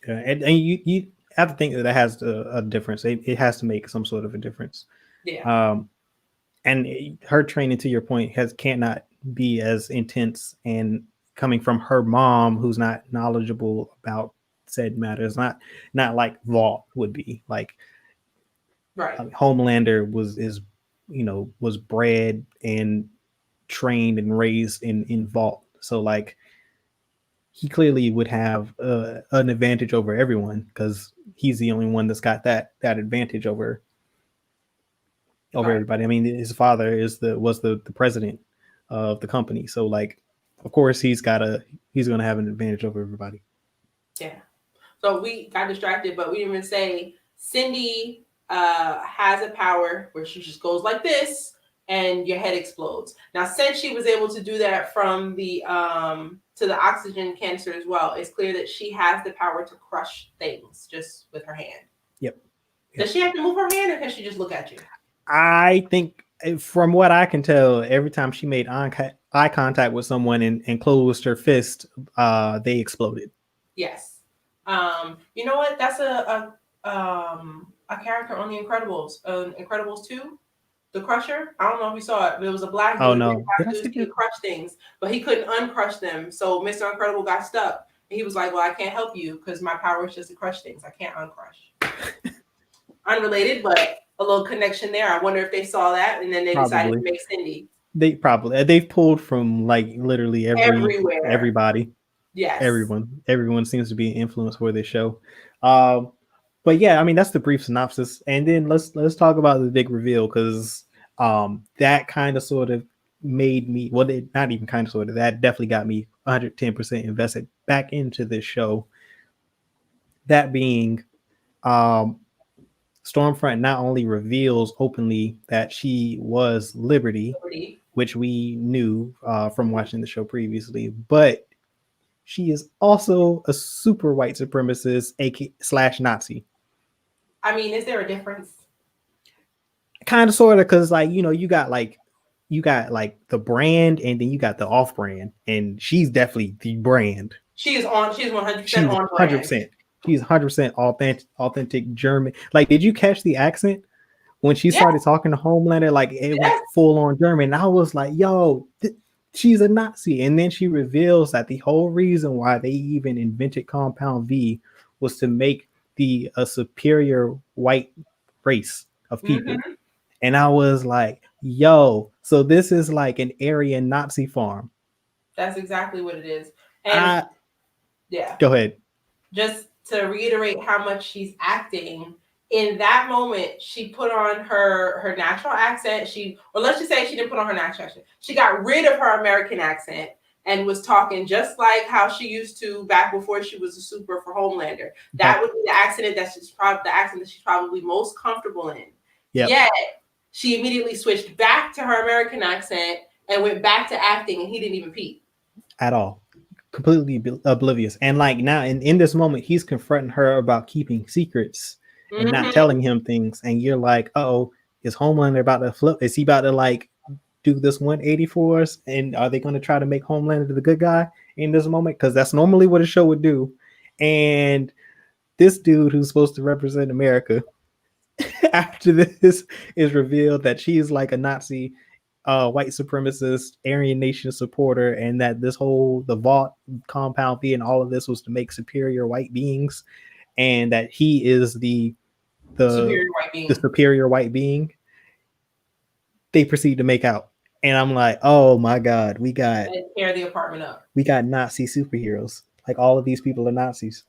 And you have to think that has a difference. It has to make some sort of a difference. Yeah. And her training, to your point, cannot be as intense and coming from her mom, who's not knowledgeable about said matters. Not like Vault would be. Like, right. Homelander was bred and trained and raised in Vault, so like he clearly would have an advantage over everyone because he's the only one that's got that advantage over everybody. I mean, his father was the president of the company, so like, of course, he's going to have an advantage over everybody. Yeah. So we got distracted, but we didn't even say Cindy has a power where she just goes like this and your head explodes. Now, since she was able to do that from the to the oxygen canister as well, it's clear that she has the power to crush things just with her hand. Yep. Does she have to move her hand, or can she just look at you? I think, from what I can tell, every time she made eye contact with someone and closed her fist, they exploded. Yes. You know what? That's a character on the Incredibles. Incredibles 2, the Crusher. I don't know if you saw it, but it was a black dude. Oh no! He could crush things, but he couldn't uncrush them. So Mr. Incredible got stuck. And he was like, "Well, I can't help you because my power is just to crush things. I can't uncrush." Unrelated, but a little connection there. I wonder if they saw that and then they decided to make Cindy. They've pulled from like literally everywhere. Everybody. Yes. Everyone seems to be an influence for this show. But yeah, I mean, that's the brief synopsis. And then let's talk about the big reveal, because that kind of sort of made me, well, not even kind of sort of, that definitely got me 110% invested back into this show. That being, Stormfront not only reveals openly that she was Liberty, which we knew from watching the show previously, but she is also a super white supremacist, / Nazi. I mean, is there a difference? Kind of, sort of, because like, you got like the brand, and then you got the off brand, and she's definitely the brand. She's 100% on brand. 100%. She's 100% authentic German. Like, did you catch the accent when she started talking to Homelander? Like, it was full on German. I was like, yo, she's a Nazi. And then she reveals that the whole reason why they even invented Compound V was to make a superior white race of people. And I was like, yo, so this is like an Aryan Nazi farm. That's exactly what it is. And go ahead. Just to reiterate how much she's acting, in that moment, she put on her natural accent. Or let's just say she didn't put on her natural accent. She got rid of her American accent and was talking just like how she used to back before she was a super for Homelander. That would be the accent that she's probably most comfortable in. Yep. Yet she immediately switched back to her American accent and went back to acting, and he didn't even peep at all. Completely oblivious. And like now in this moment, he's confronting her about keeping secrets and not telling him things. And you're like, oh, is Homelander about to flip? Is he about to like do this 180 for us? And are they going to try to make Homelander the good guy in this moment? Because that's normally what a show would do. And this dude who's supposed to represent America after this is revealed that she's like a Nazi white supremacist Aryan Nation supporter, and that this whole the vault compound fee and all of this was to make superior white beings, and that he is the superior white being. They proceed to make out, and I'm like, oh my god, we got tear the apartment up. We got Nazi superheroes. Like all of these people are Nazis.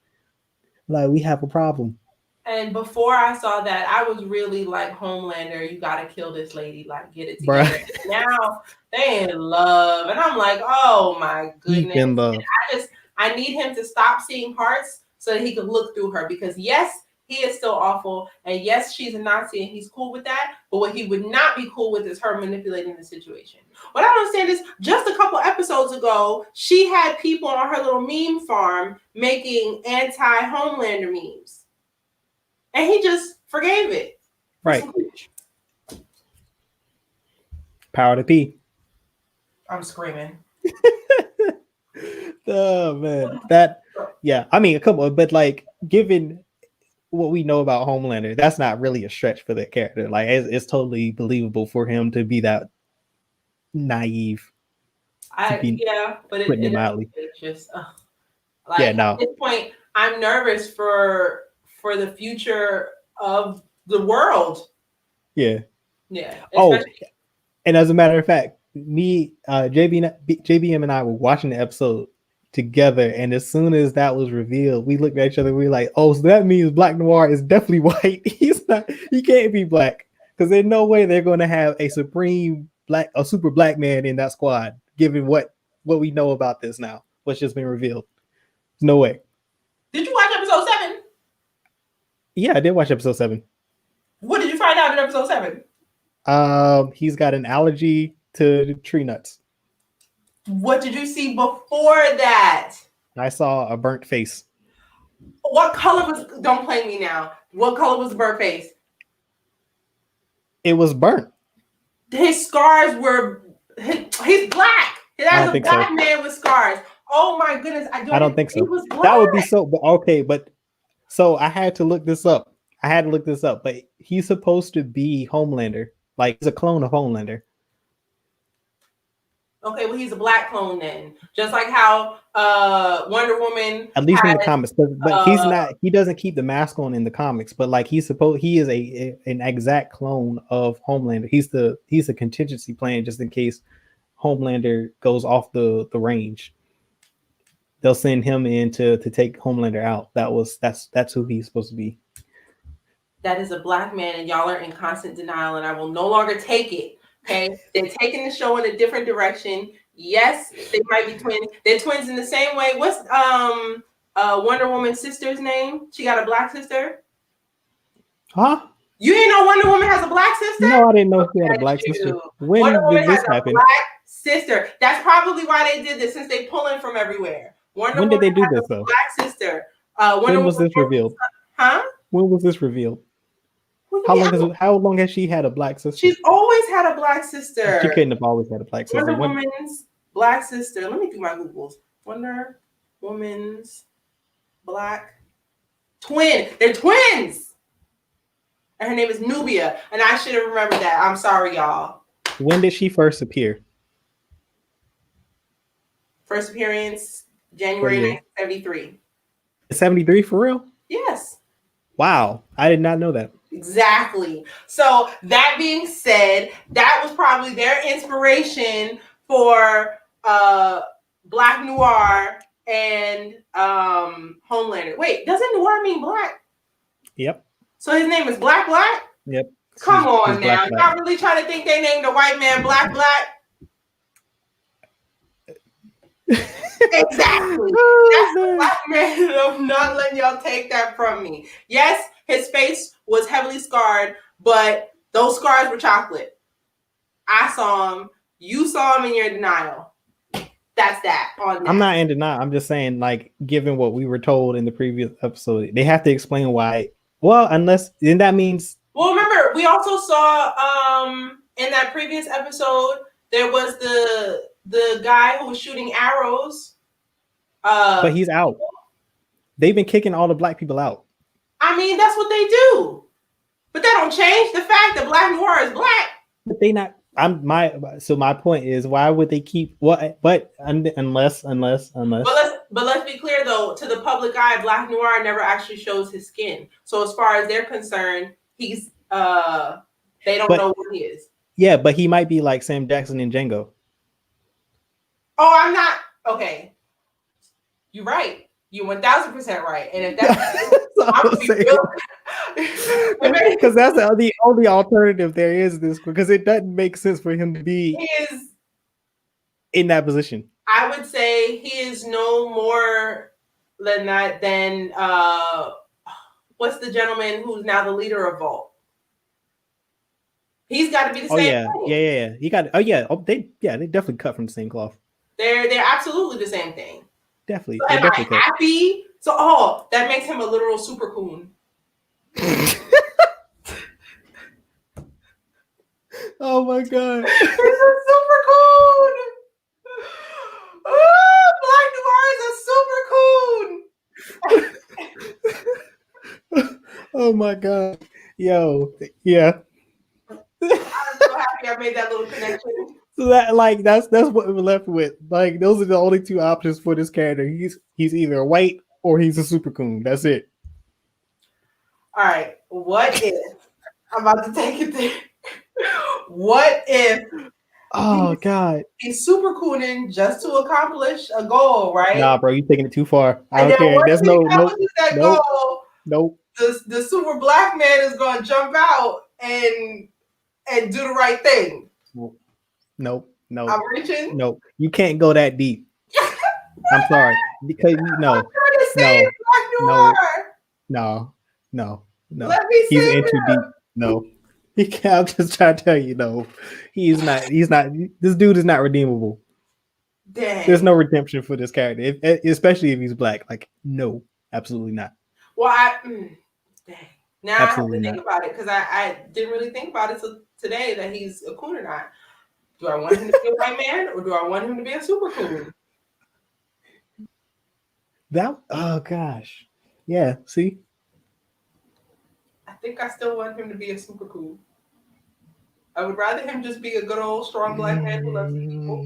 Like we have a problem. And before I saw that, I was really like, Homelander, you gotta kill this lady, like get it together. Now they in love, and I'm like, oh my goodness. In love. I need him to stop seeing hearts so that he can look through her, because yes, he is still awful, and yes, she's a Nazi, and he's cool with that. But what he would not be cool with is her manipulating the situation. What I don't understand is, just a couple episodes ago, she had people on her little meme farm making anti-Homelander memes. And he just forgave it. Right. Power to P. I'm screaming. Oh man. I mean a couple, but like given what we know about Homelander, that's not really a stretch for that character. Like it's totally believable for him to be that naive. But it's just at this point, I'm nervous for the future of the world. Yeah. Yeah. And as a matter of fact, me, JBM and I were watching the episode together, and as soon as that was revealed, we looked at each other. We were like, "Oh, so that means Black Noir is definitely white. He can't be black, because there's no way they're going to have a super black man in that squad, given what we know about this now, what's just been revealed. There's no way." Did you watch episode 7? Yeah, I did watch episode 7. What did you find out in episode 7? He's got an allergy to tree nuts. What did you see before that? I saw a burnt face. What color was? Don't play me now. What color was the burnt face? It was burnt. His scars were. He's black. That's a black man with scars. Oh my goodness! I don't think so. That would be so. Okay, but so I had to look this up. But he's supposed to be Homelander. Like he's a clone of Homelander. Okay, well he's a black clone then, just like how Wonder Woman. At least in the comics, but he's not. He doesn't keep the mask on in the comics. But like he is an exact clone of Homelander. He's a contingency plan just in case Homelander goes off the range. They'll send him in to take Homelander out. That's who he's supposed to be. That is a black man, and y'all are in constant denial, and I will no longer take it. Okay, they're taking the show in a different direction. Yes, they might be twins. They're twins in the same way. What's Wonder Woman's sister's name? She got a black sister. Huh? You didn't know Wonder Woman has a black sister? No, I didn't know she had a black sister. When did this happen? Black sister. That's probably why they did this, since they pulling from everywhere. When did they do this though? Black sister. When was this revealed? Huh? When was this revealed? How long has she had a black sister? She's always had a black sister. She couldn't have always had a black sister. Wonder Woman's black sister. Let me do my Googles. Wonder Woman's black twin. They're twins. And her name is Nubia. And I should have remembered that. I'm sorry, y'all. When did she first appear? First appearance, January 1973. 73 for real? Yes. Wow. I did not know that. Exactly. So that being said, that was probably their inspiration for Black Noir and Homelander. Wait, doesn't Noir mean black? Yep. So his name is Black? Yep. Come on now. Y'all really trying to think they named a white man Black? Exactly. That's the black man. I'm not letting y'all take that from me. Yes, his face was heavily scarred, but those scars were chocolate. I saw him. You saw him, and you're in denial. That's that. I'm not in denial. I'm just saying, like, given what we were told in the previous episode, they have to explain why. Well, unless then that means Well, remember, we also saw in that previous episode there was the guy who was shooting arrows. But he's out. They've been kicking all the black people out. I mean, that's what they do. But that don't change the fact that Black Noir is black. But they not. My point is, why would they keep what? But unless. But let's be clear though, to the public eye, Black Noir never actually shows his skin. So as far as they're concerned, he's they don't know what he is. Yeah, but he might be like Sam Jackson in Django. Oh, I'm not okay. You're right. You're 1,000% right. And if that's because that's the only alternative there is this, because it doesn't make sense for him to be in that position. I would say he is no more than that than what's the gentleman who's now the leader of Vault? He's got to be the same. Yeah. He got. They definitely cut from the same cloth. They're absolutely the same thing. Definitely. So am I happy? So that makes him a literal super coon. Oh my god. He's a super coon. Oh, Black Noir is a super coon. Oh my god. Yo, yeah. I'm so happy I made that little connection. So that's what we're left with. Like, those are the only two options for this character. He's either white or he's a super coon. That's it. All right. What if I'm about to take it there? What if he's super cooning just to accomplish a goal, right? Nah, bro, you're taking it too far. I don't care. There's nope. The super black man is gonna jump out and do the right thing. Nope. I'm reaching. No, you can't go that deep. I'm sorry, because no. Let me he's in too deep. No, he can't. I'm just trying to tell you, no, he's not. This dude is not redeemable. Dang. There's no redemption for this character, especially if he's black. Like, no, absolutely not. Well, dang. Now absolutely I have to think about it, because I didn't really think about it till today that he's a coon or not. Do I want him to be a white man, or do I want him to be a super coon? Oh gosh, yeah. See, I think I still want him to be a super coon. I would rather him just be a good old strong black man who loves people.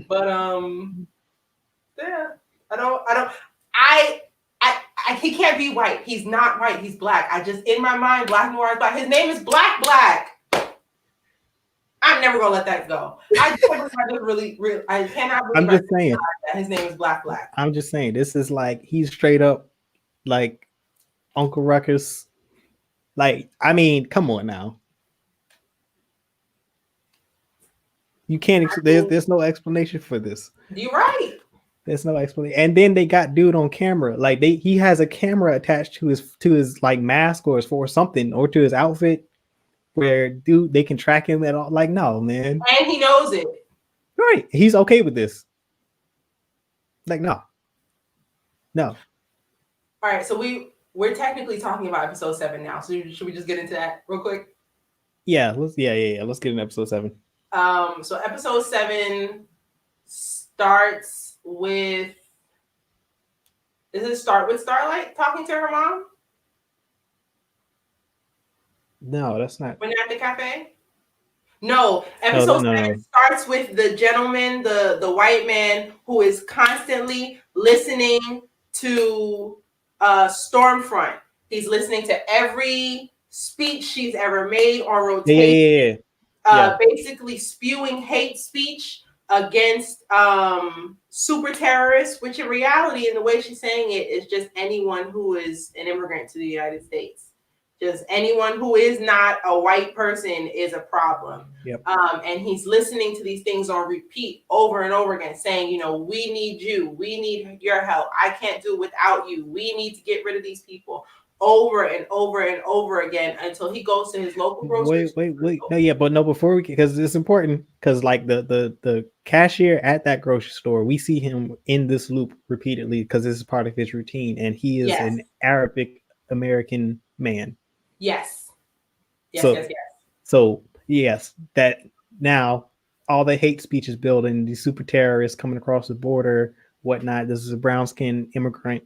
But yeah, he can't be white. He's not white. He's black. In my mind, Black Noir is black. His name is Black. I'm never gonna let that go. I cannot believe I'm just saying that his name is Black. I'm just saying, this is like, he's straight up like Uncle Ruckus. Like, I mean, come on now. You can't. There's no explanation for this. You're right. There's no explanation. And then they got dude on camera. Like, he has a camera attached to his like mask or something, or to his outfit, where dude, they can track him at all. Like, no, man. And he knows it. Right. He's okay with this. Like, no. All right. So we're technically talking about episode 7 now. So should we just get into that real quick? Yeah. Let's get into episode 7. So episode 7 starts with. Does it start with Starlight talking to her mom? No, that's not. When they're at the cafe? No. Episode 7 starts with the gentleman, the white man, who is constantly listening to Stormfront. He's listening to every speech she's ever made on rotation. Basically spewing hate speech against super terrorists, which in reality, in the way she's saying it, is just anyone who is an immigrant to the United States. Just anyone who is not a white person is a problem. Yep. And he's listening to these things on repeat over and over again, saying, we need you. We need your help. I can't do it without you. We need to get rid of these people, over and over and over again, until he goes to his local grocery store. Wait. No, before because it's important, because like the cashier at that grocery store, we see him in this loop repeatedly because this is part of his routine, and he is an Arabic American man. Yes. Yes, So yes, yes. so yes, that now all the hate speech is building. These super terrorists coming across the border, whatnot. This is a brown skinned immigrant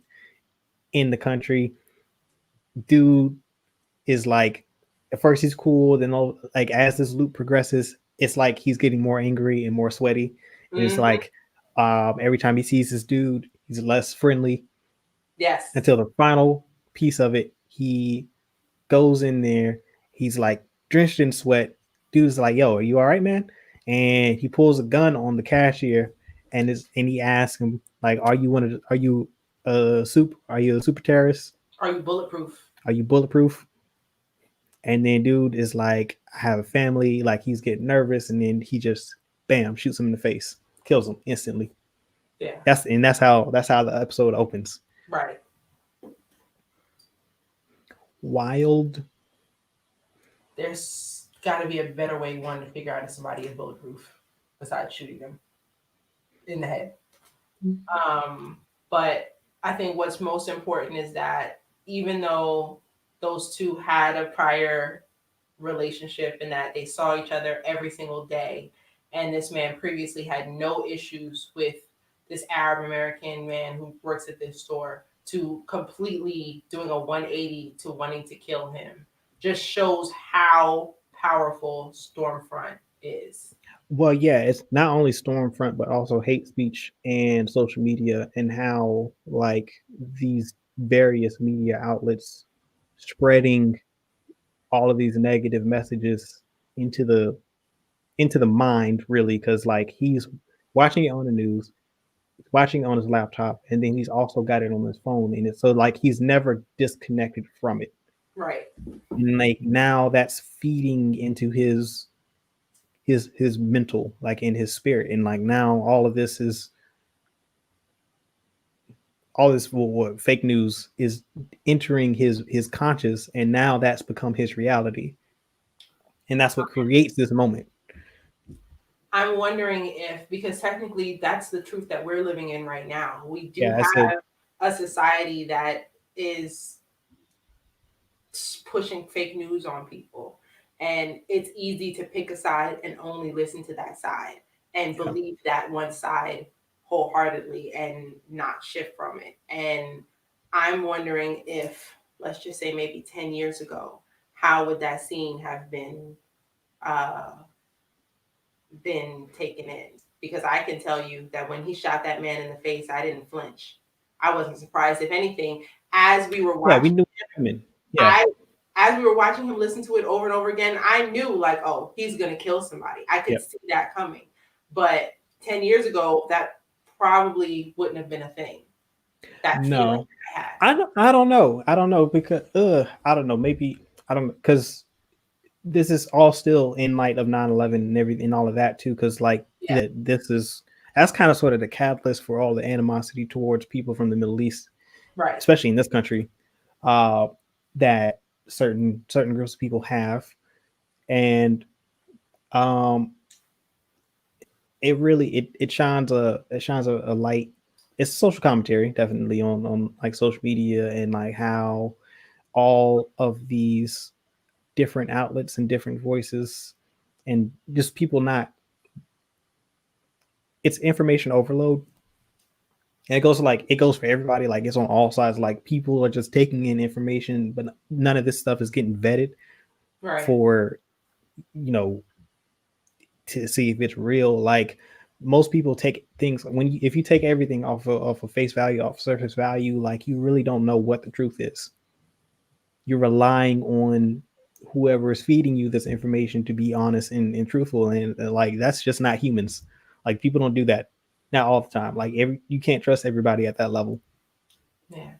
in the country. Dude is like, at first he's cool, then like as this loop progresses, it's like he's getting more angry and more sweaty, and it's Mm-hmm. like every time he sees this dude, he's less friendly Yes. until the final piece of it. He goes in there, he's like drenched in sweat. Dude's like, "Yo, are you all right, man?" And he pulls a gun on the cashier, and he asks him like, Are you a super terrorist? Are you bulletproof? Are you bulletproof?" And then dude is like, "I have a family." Like he's getting nervous, and then he just bam shoots him in the face, kills him instantly. Yeah. That's how the episode opens. Right. Wild. There's got to be a better way, one, to figure out if somebody is bulletproof besides shooting them in the head. But I think what's most important is that even though those two had a prior relationship and that they saw each other every single day, and this man previously had no issues with this Arab American man who works at this store, to completely doing a 180 to wanting to kill him, just shows how powerful Stormfront is. Well, yeah, it's not only Stormfront, but also hate speech and social media, and how like these various media outlets spreading all of these negative messages into the mind, really, because like he's watching it on the news, watching it on his laptop, and then he's also got it on his phone, and it's so like he's never disconnected from it. Right. And like now that's feeding into his mental, like in his spirit, and like now all this what fake news is entering his conscious, and now that's become his reality, and that's what creates this moment. I'm wondering if, because technically that's the truth that we're living in right now. We do Yeah, that's it. have a society that is pushing fake news on people. And it's easy to pick a side and only listen to that side and Yeah. believe that one side wholeheartedly and not shift from it. And I'm wondering if, let's just say maybe 10 years ago, how would that scene have uh, been taken in? Because I can tell you that when he shot that man in the face, I didn't flinch. I wasn't surprised. If anything, as we were Yeah, we watching, knew him. Yeah. I as we were watching him listen to it over and over again, I knew like, oh, he's gonna kill somebody. I could Yeah. see that coming. But 10 years ago, that probably wouldn't have been a thing. That feeling No, I had. I don't know because I don't know, maybe I don't, because this is all still in light of 9/11 and everything and all of that too, because like Yeah, that this is that's kind of sort of the catalyst for all the animosity towards people from the Middle East, right. especially in this country, uh, that certain groups of people have. And um it really it shines a light. It's social commentary definitely on like social media, and like how all of these different outlets and different voices and just people not, it's information overload, and it goes for everybody, like it's on all sides, like people are just taking in information, but none of this stuff is getting vetted Right. for, you know, to see if it's real. Like most people take things if you take everything off of face value, off surface value, like you really don't know what the truth is. You're relying on whoever is feeding you this information to be honest and truthful, and like that's just not humans. Like people don't do that, not all the time. Like you can't trust everybody at that level, Yeah.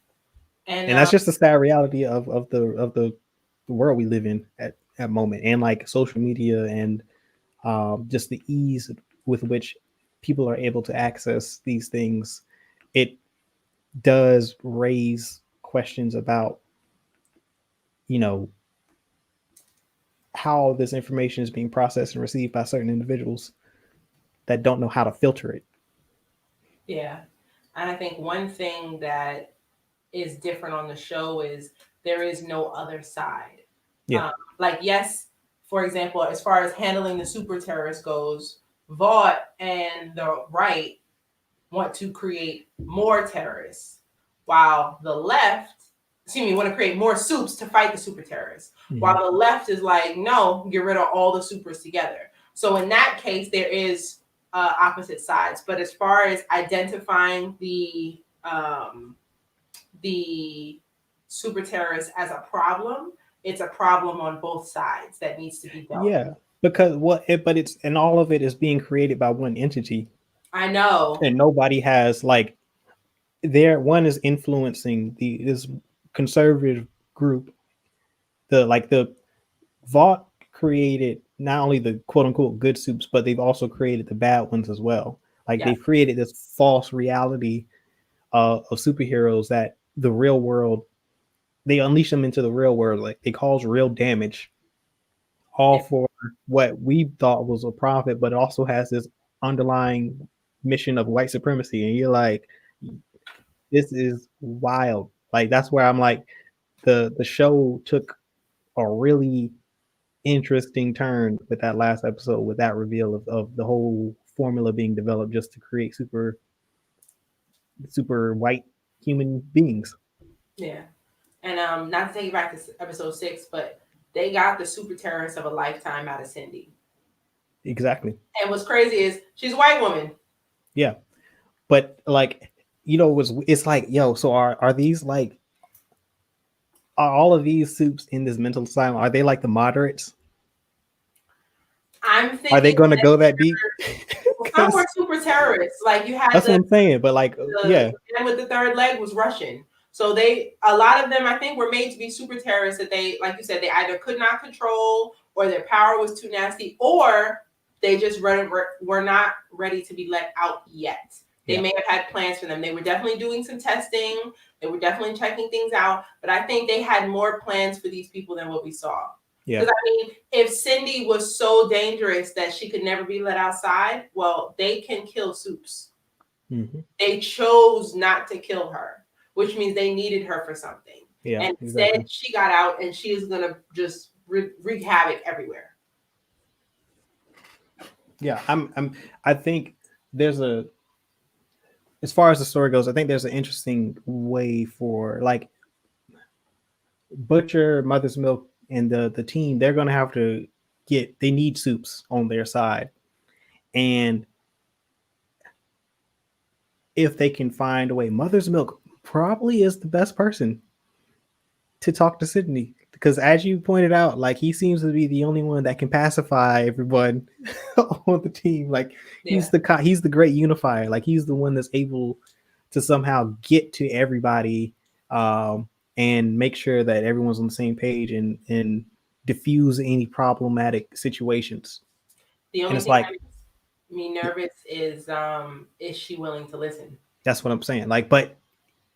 And and that's just the sad reality of the world we live in at moment, and like social media, and just the ease with which people are able to access these things. It does raise questions about, you know, how this information is being processed and received by certain individuals that don't know how to filter it. yeah. And I think one thing that is different on the show is there is no other side. Yeah. Like, yes, for example, as far as handling the super terrorist goes, Vought and the right want to create more terrorists, while the left, want to create more soups to fight the super terrorists, while the left is like, no, get rid of all the supers together. So in that case, there is opposite sides. But as far as identifying the super terrorists as a problem, it's a problem on both sides that needs to be dealt with. Yeah, because but it's and all of it is being created by one entity, I know. and nobody has like there. One is influencing this conservative group. The Vought created not only the quote unquote good soups, but they've also created the bad ones as well. Like Yes. they've created this false reality of superheroes that the real world they unleash them into the real world. Like they cause real damage, all Yeah. for what we thought was a profit, but it also has this underlying mission of white supremacy. And you're like, this is wild. Like that's where I'm like, the show took a really interesting turn with that last episode, with that reveal of the whole formula being developed just to create super white human beings. Yeah. And not to take you back to episode 6, but they got the super terrorist of a lifetime out of Cindy. Exactly. And what's crazy is she's a white woman. Yeah. But like, it's like, yo, so are these like are all of these soups in this mental asylum, are they like the moderates? I'm Are they thinking going to go that deep? some were super terrorists. Like you had That's what I'm saying. But like, yeah, the man with the third leg was Russian. So a lot of them, I think, were made to be super terrorists that they, like you said, they either could not control, or their power was too nasty, or they just were not ready to be let out yet. They may have had plans for them. They were definitely doing some testing. They were definitely checking things out. But I think they had more plans for these people than what we saw. yeah. Because I mean, if Cindy was so dangerous that she could never be let outside, well, they can kill soups. Mm-hmm. They chose not to kill her, which means they needed her for something. Yeah, and exactly. instead, she got out, and she is gonna just wreak havoc everywhere. Yeah, I think there's as far as the story goes, I think there's an interesting way for like Butcher, Mother's Milk, and the team. They're gonna have to they need soups on their side, and if they can find a way, Mother's Milk probably is the best person to talk to Sydney, because as you pointed out, like he seems to be the only one that can pacify everyone on the team. Like he's the great unifier. Like he's the one that's able to somehow get to everybody and make sure that everyone's on the same page and diffuse any problematic situations. The And only it's thing like, that makes me nervous is she willing to listen? that's what I'm saying. Like, but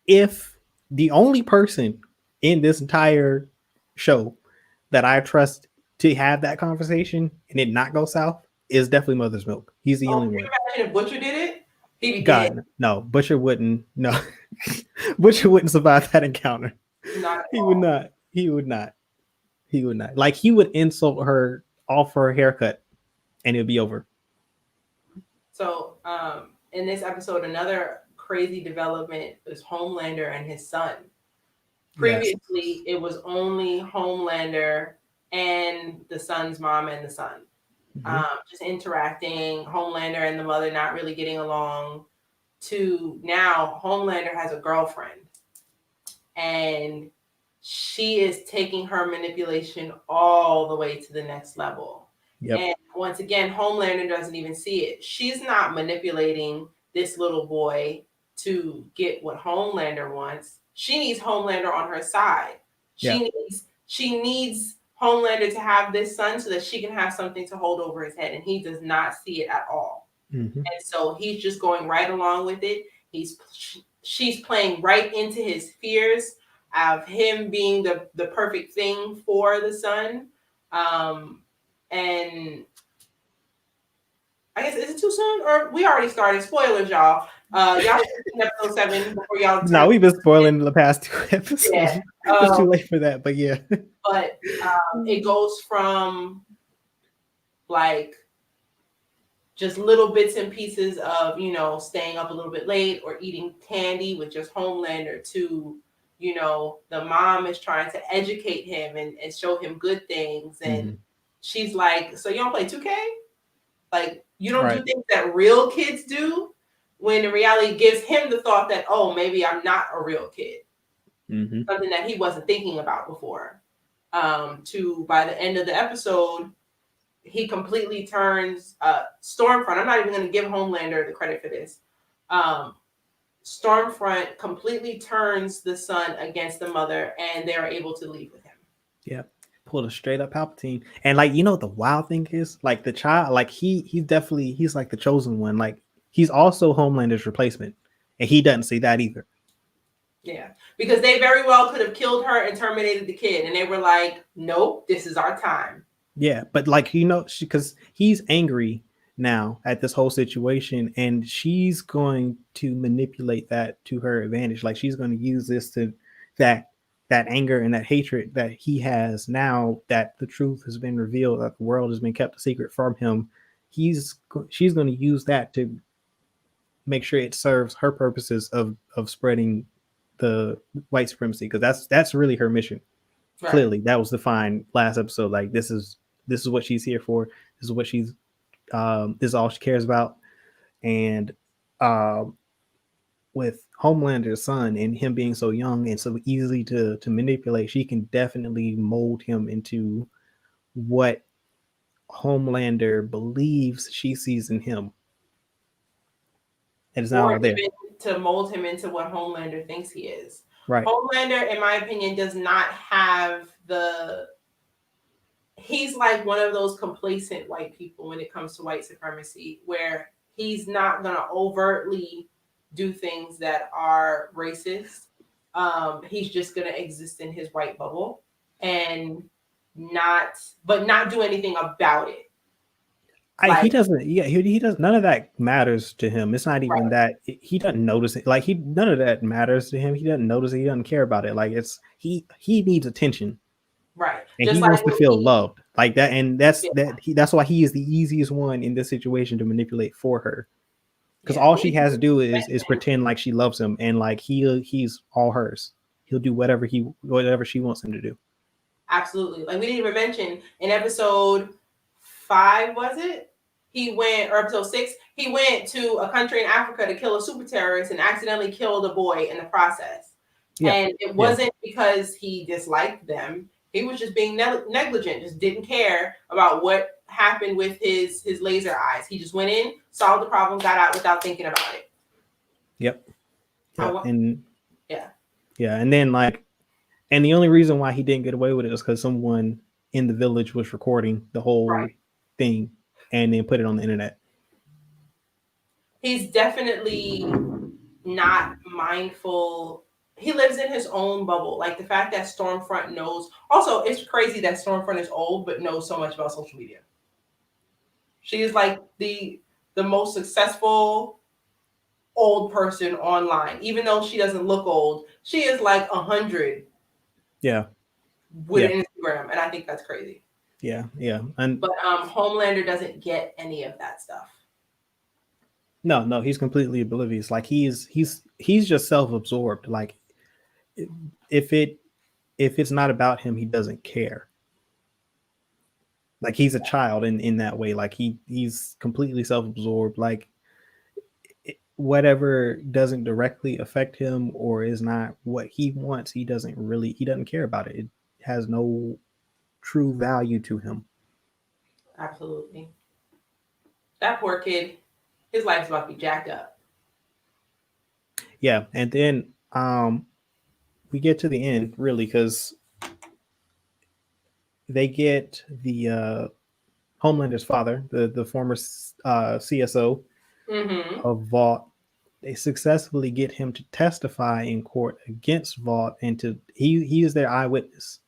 if the only person in this entire show that I trust to have that conversation and it not go south is definitely Mother's Milk. He's the only Can you one. imagine if Butcher did it? He'd be dead. God, no, Butcher wouldn't. No, Butcher wouldn't survive that encounter. He would not. He would not. He would not. Like he would insult her off her haircut, and it'd be over. So, in this episode, another crazy development is Homelander and his son. Previously, it was only Homelander and the son's mom and the son. Just interacting, Homelander and the mother not really getting along, to now Homelander has a girlfriend and she is taking her manipulation all the way to the next level. Yep. And once again, Homelander doesn't even see it. She's not manipulating this little boy to get what Homelander wants. She needs Homelander on her side. She needs Homelander to have this son so that she can have something to hold over his head, and he does not see it at all. Mm-hmm. And so he's just going right along with it. She's playing right into his fears of him being the perfect thing for the son. And I guess is it too soon or we already started? Spoilers, y'all. Y'all should have seen episode 7 before y'all. No, we've been spoiling the past 2 episodes. Yeah. It's too late for that, but yeah. But it goes from like just little bits and pieces of, you know, staying up a little bit late or eating candy with just Homelander to, you know, the mom is trying to educate him and show him good things. And she's like, so you don't play 2K? Like, you don't do things that real kids do, when in reality gives him the thought that, oh, maybe I'm not a real kid. Something that he wasn't thinking about before. To by the end of the episode, he completely turns Stormfront. I'm not even going to give Homelander the credit for this. Stormfront completely turns the son against the mother, and they're able to leave with him. Yeah, pulled a straight up Palpatine. And like, you know, the wild thing is, like, the child, like he's like the chosen one. Like, he's also Homelander's replacement, and he doesn't see that either. Yeah, because they very well could have killed her and terminated the kid, and they were like, nope, this is our time. Yeah, but like, you know, because he's angry now at this whole situation, and she's going to manipulate that to her advantage. Like, she's going to use this to that anger and that hatred that he has now that the truth has been revealed, that the world has been kept a secret from him. She's going to use that to make sure it serves her purposes of spreading the white supremacy, because that's really her mission. Right. Clearly, that was defined last episode. Like, this is what she's here for. This is what she's this is all she cares about. And with Homelander's son and him being so young and so easily to manipulate, she can definitely mold him into what Homelander believes she sees in him. And it's not all there. To mold him into what Homelander thinks he is. Right. Homelander, in my opinion, does not have he's like one of those complacent white people when it comes to white supremacy, where he's not going to overtly do things that are racist. He's just going to exist in his white bubble and not do anything about it. He doesn't. Yeah, he does. None of that matters to him. It's not even that he doesn't notice it. Like, none of that matters to him. He doesn't notice it. He doesn't care about it. Like, it's he needs attention, right? And just he wants to feel loved, like that. And that's why he is the easiest one in this situation to manipulate for her, because all she has to do is pretend like she loves him, and like he's all hers. He'll do whatever she wants him to do. Absolutely. Like, we didn't even mention in episode 5, was it? Or episode 6, he went to a country in Africa to kill a super terrorist and accidentally killed a boy in the process. Yeah. And it wasn't because he disliked them. He was just being negligent, just didn't care about what happened with his laser eyes. He just went in, solved the problem, got out without thinking about it. Yep. And then like, and the only reason why he didn't get away with it is because someone in the village was recording the whole thing and then put it on the internet. He's definitely not mindful. He lives in his own bubble. Like, the fact that Stormfront knows. Also, it's crazy that Stormfront is old but knows so much about social media. She is like the most successful old person online. Even though she doesn't look old, she is like 100. Yeah. With Instagram, and I think that's crazy. Yeah. But Homelander doesn't get any of that stuff. No, he's completely oblivious. Like, he's just self-absorbed. Like, if it's not about him, he doesn't care. Like, he's a child in that way. Like, he's completely self-absorbed. Like, whatever doesn't directly affect him or is not what he wants, he doesn't care about it. It has no true value to him. Absolutely. That poor kid, his life's about to be jacked up. Yeah, and then we get to the end, really, because they get the Homelander's father, the former CSO of Vought. They successfully get him to testify in court against Vought, and he is their eyewitness.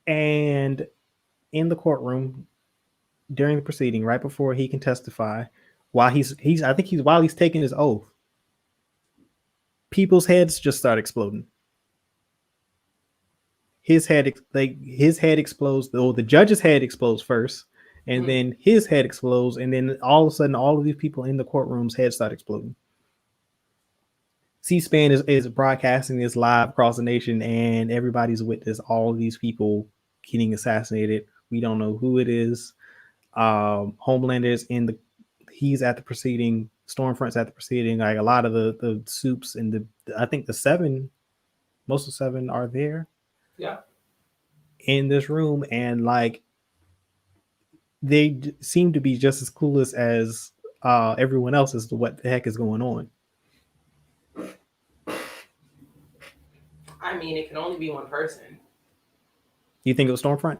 And in the courtroom, during the proceeding, right before he can testify, while while he's taking his oath, people's heads just start exploding. His head explodes, or the judge's head explodes first, and then his head explodes, and then all of a sudden, all of these people in the courtroom's heads start exploding. C-SPAN is broadcasting this live across the nation, and everybody's witnessed all of these people getting assassinated. We don't know who it is. Homelander's he's at the proceeding. Stormfront's at the proceeding. Like a lot of the soups and I think most of 7 are there. Yeah. In this room, and like they seem to be just as clueless as everyone else as to what the heck is going on. I mean, it can only be one person. You think it was Stormfront,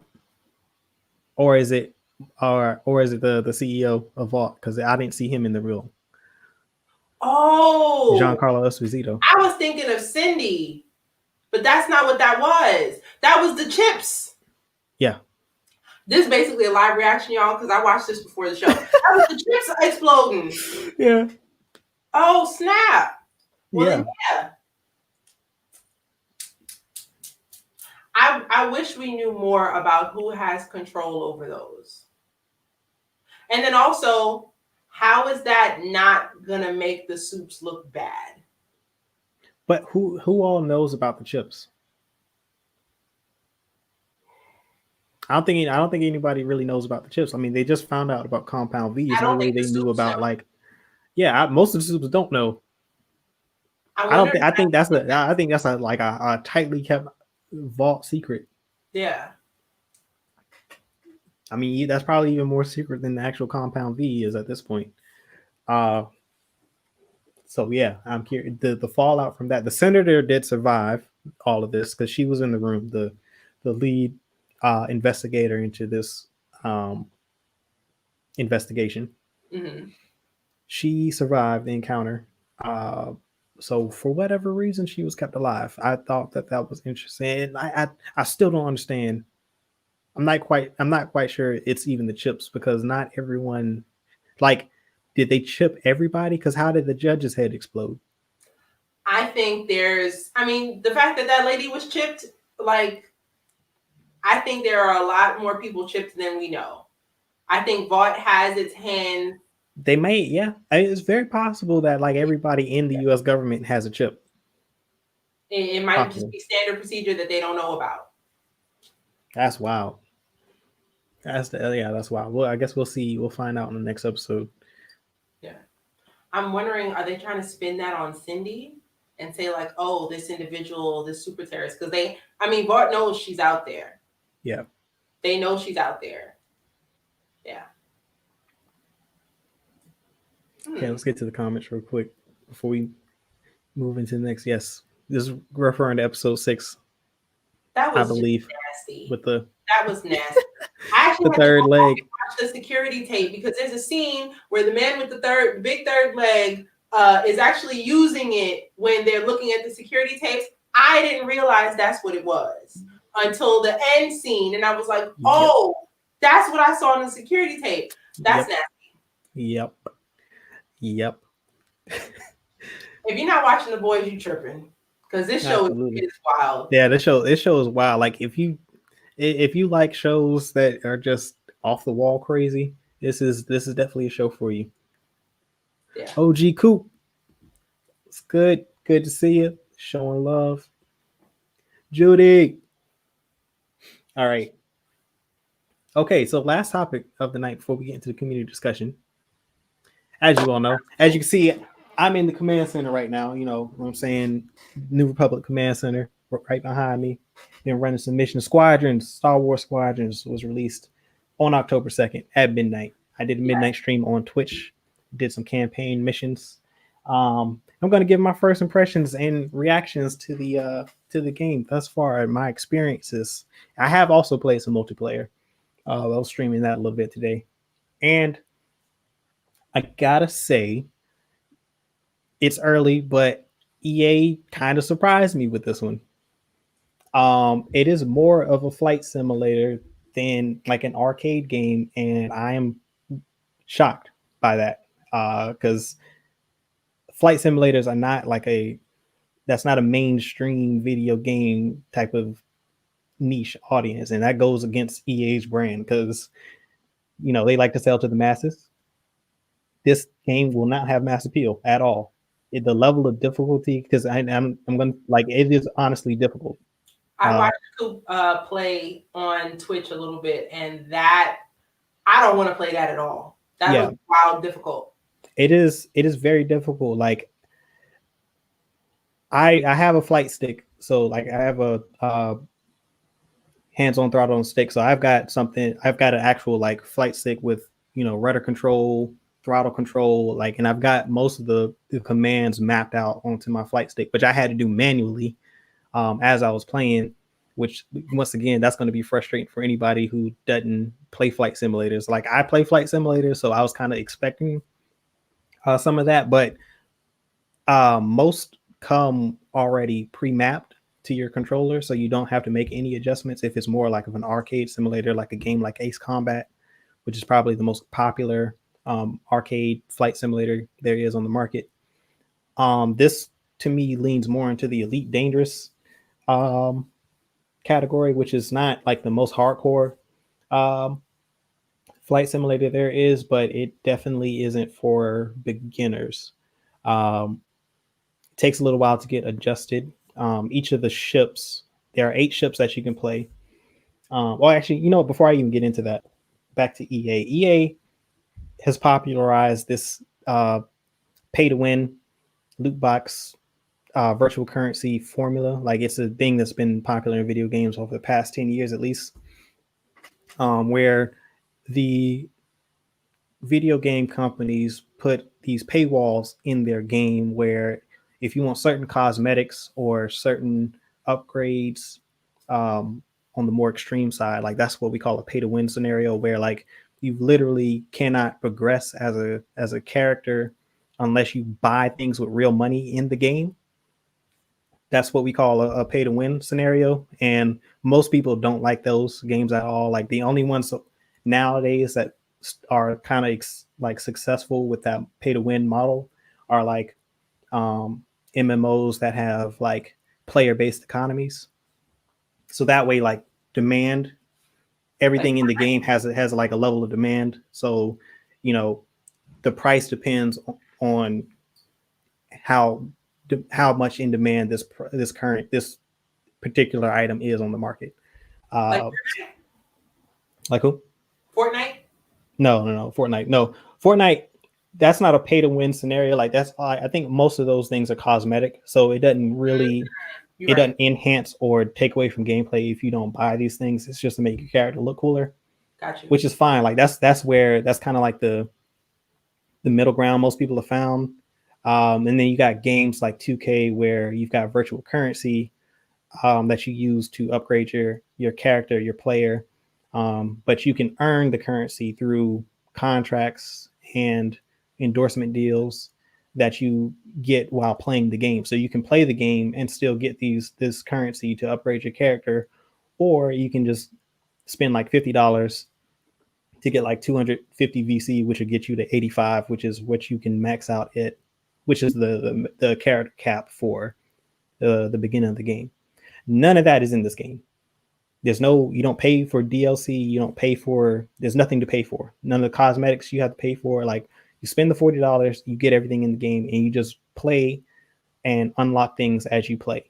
or is it the CEO of Vault? Because I didn't see him in the room. Oh, Giancarlo Esposito. I was thinking of Cindy, but that's not what that was. That was the chips. Yeah. This is basically a live reaction, y'all, because I watched this before the show. That was the chips exploding. Yeah. Oh, snap. Well, yeah. I wish we knew more about who has control over those. And then also, how is that not going to make the soups look bad? But who all knows about the chips? I don't think anybody really knows about the chips. I mean, they just found out about Compound V. There's no way they knew about most of the soups don't know. I think that's a tightly kept Vault secret. Yeah. I mean, that's probably even more secret than the actual Compound V is at this point. So yeah, I'm curious. The fallout from that. The senator did survive all of this because she was in the room. The lead investigator into this investigation. Mm-hmm. She survived the encounter. So for whatever reason, she was kept alive. I thought that was interesting. And I still don't understand. I'm not quite sure it's even the chips, because not everyone, like, did they chip everybody? Because how did the judge's head explode? I think the fact that lady was chipped, like, I think there are a lot more people chipped than we know. I think Vault has its hand. They may, yeah. It's very possible that like everybody in the U.S. government has a chip. It might just be standard procedure that they don't know about. That's wild. That's wild. Well, I guess we'll see. We'll find out in the next episode. Yeah. I'm wondering, are they trying to spin that on Cindy and say like, oh, this individual, this super terrorist? Because Vault knows she's out there. Yeah. They know she's out there. Yeah. Okay, let's get to the comments real quick before we move into the next. Yes, this is referring to episode 6. That was, I believe, nasty. That was nasty. I actually the third leg. Watch the security tape, because there's a scene where the man with the big third leg is actually using it when they're looking at the security tapes. I didn't realize that's what it was until the end scene, and I was like, oh, that's what I saw in the security tape. That's nasty. Yep. If you're not watching The Boys, you tripping, because this show is wild. Yeah, this show is wild. Like if you like shows that are just off the wall crazy, this is definitely a show for you. Yeah. OG Coop, it's good to see you, showing love. Judy. All right. Okay, so last topic of the night before we get into the community discussion. As you all know, as you can see, I'm in the command center right now. You know what I'm saying? New Republic Command Center right behind me. Been running some missions. Star Wars Squadrons was released on October 2nd at midnight. I did a midnight stream on Twitch. Did some campaign missions. I'm going to give my first impressions and reactions to the game thus far and my experiences. I have also played some multiplayer. I was streaming that a little bit today. And I gotta say, it's early, but EA kind of surprised me with this one. It is more of a flight simulator than like an arcade game, and I am shocked by that because flight simulators are not like that's not a mainstream video game type of niche audience, and that goes against EA's brand because they like to sell to the masses. This game will not have mass appeal at all. The level of difficulty, because I'm gonna like it is honestly difficult. I watched Coop play on Twitch a little bit, and that I don't want to play that at all. That was wild difficult. It is very difficult. Like I have a flight stick, so like I have a hands-on throttle and stick. So I've got an actual like flight stick with rudder control, throttle control, like, and I've got most of the commands mapped out onto my flight stick, which I had to do manually as I was playing, which once again, that's going to be frustrating for anybody who doesn't play flight simulators. Like I play flight simulators, so I was kind of expecting some of that, but most come already pre-mapped to your controller, so you don't have to make any adjustments if it's more like of an arcade simulator, like a game like Ace Combat, which is probably the most popular arcade flight simulator there is on the market. This to me leans more into the Elite Dangerous category, which is not like the most hardcore flight simulator there is, but it definitely isn't for beginners. Takes a little while to get adjusted. Each of the ships, there are 8 ships that you can play. Well, actually, before I even get into that, back to EA. EA has popularized this pay to win loot box virtual currency formula. Like it's a thing that's been popular in video games over the past 10 years at least, where the video game companies put these paywalls in their game where if you want certain cosmetics or certain upgrades on the more extreme side, like that's what we call a pay to win scenario, where like you literally cannot progress as a character unless you buy things with real money in the game. That's what we call a pay to win scenario. And most people don't like those games at all. Like the only ones nowadays that are kind of like successful with that pay to win model are like MMOs that have like player based economies. So that way, like demand, everything in the game has like a level of demand. So, the price depends on how much in demand this particular item is on the market. Like who? Fortnite? No, Fortnite. No, Fortnite. That's not a pay to win scenario. Like I think most of those things are cosmetic, so it doesn't really doesn't enhance or take away from gameplay if you don't buy these things. It's just to make your character look cooler. Gotcha. Which is fine. Like that's kind of like the middle ground most people have found. And then you got games like 2K where you've got virtual currency that you use to upgrade your character, your player. But you can earn the currency through contracts and endorsement deals that you get while playing the game. So you can play the game and still get this currency to upgrade your character, or you can just spend like $50 to get like 250 VC, which will get you to 85, which is what you can max out at, which is the character cap for the beginning of the game. None of that is in this game. You don't pay for DLC. There's nothing to pay for. None of the cosmetics you have to pay for. Like you spend the $40, you get everything in the game, and you just play and unlock things as you play.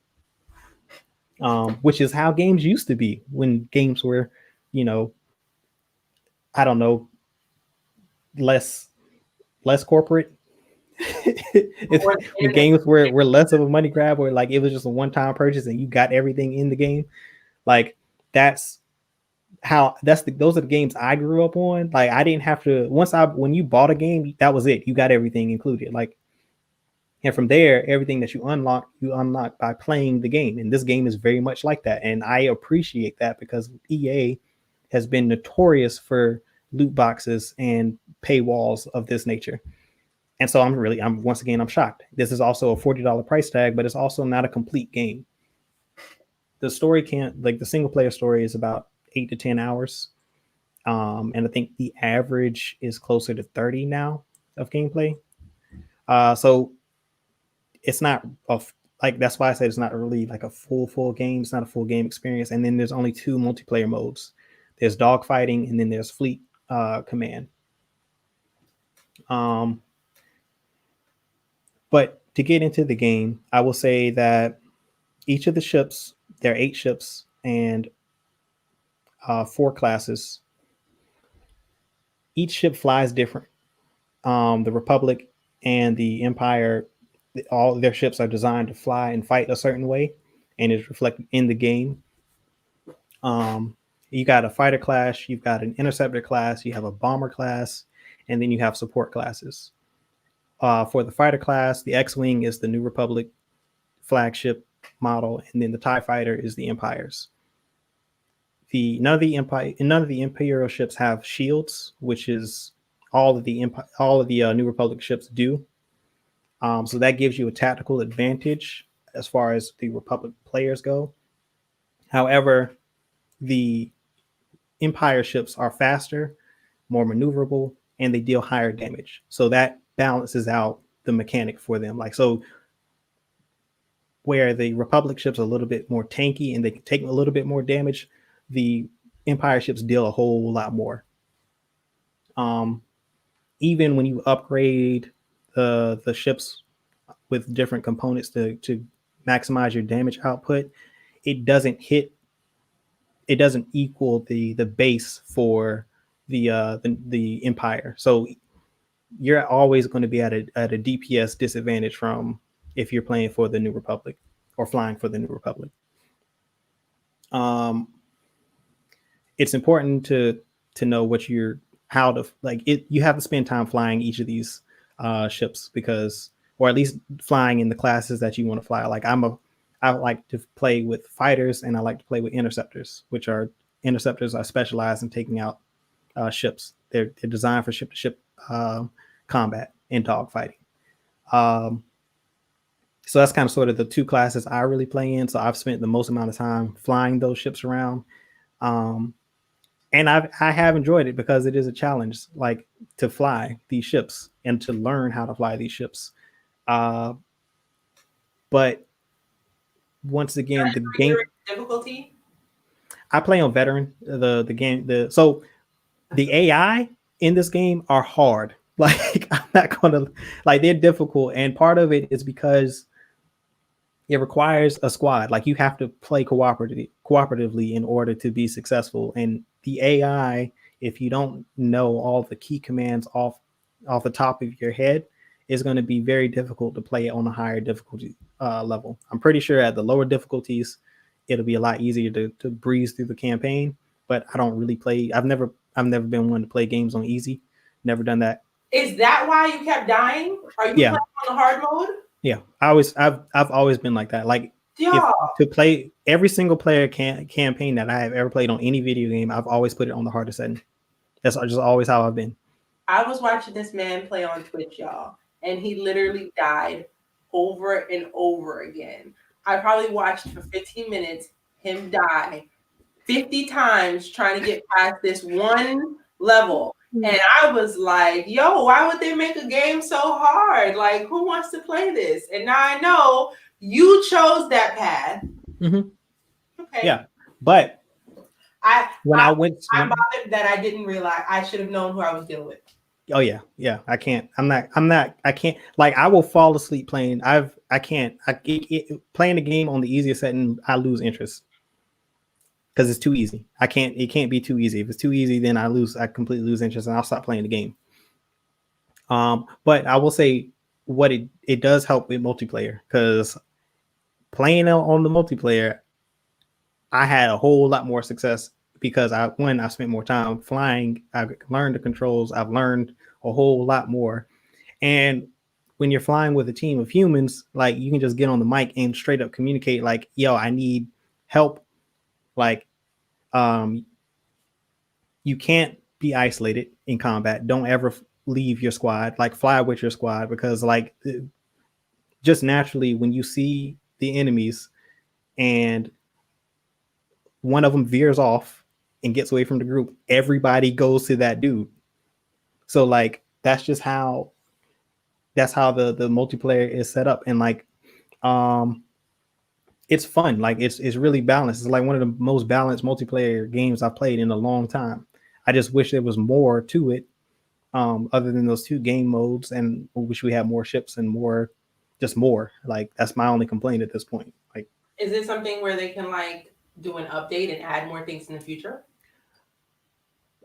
Which is how games used to be when games were, I don't know, less corporate. The games were less of a money grab, or like it was just a one-time purchase and you got everything in the game. Like those are the games I grew up on. Like I didn't have to when you bought a game, that was it. You got everything included. Like, and from there, everything that you unlock by playing the game. And this game is very much like that. And I appreciate that because EA has been notorious for loot boxes and paywalls of this nature. And so I'm shocked. This is also a $40 price tag, but it's also not a complete game. The story the single player story is about 8 to 10 hours. And I think the average is closer to 30 now of gameplay. So it's not like, that's why I said it's not really like a full game. It's not a full game experience. And then there's only 2 multiplayer modes. There's dogfighting, and then there's fleet command. But to get into the game, I will say that each of the ships, there are 8 ships and 4 classes. Each ship flies different. The Republic and the Empire, all their ships are designed to fly and fight a certain way, and is reflected in the game. You got a fighter class, you've got an interceptor class, you have a bomber class, and then you have support classes. For the fighter class, the X-Wing is the New Republic flagship model, and then the TIE Fighter is the Empire's. None of the Imperial ships have shields, which is all of the New Republic ships do. So that gives you a tactical advantage as far as the Republic players go. However, the Empire ships are faster, more maneuverable, and they deal higher damage. So that balances out the mechanic for them. Like, so where the Republic ships are a little bit more tanky and they can take a little bit more damage, the Empire ships deal a whole lot more. Even when you upgrade the ships with different components to maximize your damage output, it doesn't equal the base for the Empire. So you're always going to be at a DPS disadvantage from if you're playing for the New Republic or flying for the New Republic. It's important to know how to like it. You have to spend time flying each of these ships, because, or at least flying in the classes that you want to fly. Like I like to play with fighters, and I like to play with interceptors, which are specialized in taking out ships. They're designed for ship-to-ship combat and dogfighting. So that's kind of sort of the 2 classes I really play in. So I've spent the most amount of time flying those ships around. And I have enjoyed it because it is a challenge, like, to fly these ships and to learn how to fly these ships. But once again, the game difficulty. I play on veteran. So the AI in this game are hard. Like, I'm not gonna, like, they're difficult, and part of it is because it requires a squad. Like, you have to play cooperatively in order to be successful. And the AI, if you don't know all the key commands off the top of your head, is going to be very difficult to play on a higher difficulty level. I'm pretty sure at the lower difficulties, it'll be a lot easier to breeze through the campaign. But I don't really play. I've never been one to play games on easy. Never done that. Is that why you kept dying? Are you playing on the hard mode? Yeah, I've always been like that. Like, to play every single player campaign that I have ever played on any video game, I've always put it on the hardest setting. That's just always how I've been. I was watching this man play on Twitch, y'all, and he literally died over and over again. I probably watched for 15 minutes him die 50 times trying to get past this one level. And I was like, yo, why would they make a game so hard? Like, who wants to play this? And now I know you chose that path. Mm-hmm. Okay. Yeah. But I'm bothered that I didn't realize. I should have known who I was dealing with. Oh yeah. Yeah. I can't. I can't. Like, I will fall asleep playing. Playing the game on the easiest setting, I lose interest. Because it's too easy. It can't be too easy. If it's too easy, then I completely lose interest, and I'll stop playing the game. But I will say what it does help with multiplayer, because playing on the multiplayer, I had a whole lot more success because I spent more time flying. I've learned the controls. I've learned a whole lot more. And when you're flying with a team of humans, like, you can just get on the mic and straight up communicate, like, yo, I need help. Like, you can't be isolated in combat. Don't ever leave your squad. Like, fly with your squad, because, like, just naturally, when you see the enemies and one of them veers off, and gets away from the group, everybody goes to that dude. So like that's just how the multiplayer is set up. And like it's fun. Like it's really balanced. It's like one of the most balanced multiplayer games I've played in a long time. I just wish there was more to it, other than those two game modes, and I wish we had more ships and more, just more. Like that's my only complaint at this point. Like, is it something where they can like do an update and add more things in the future?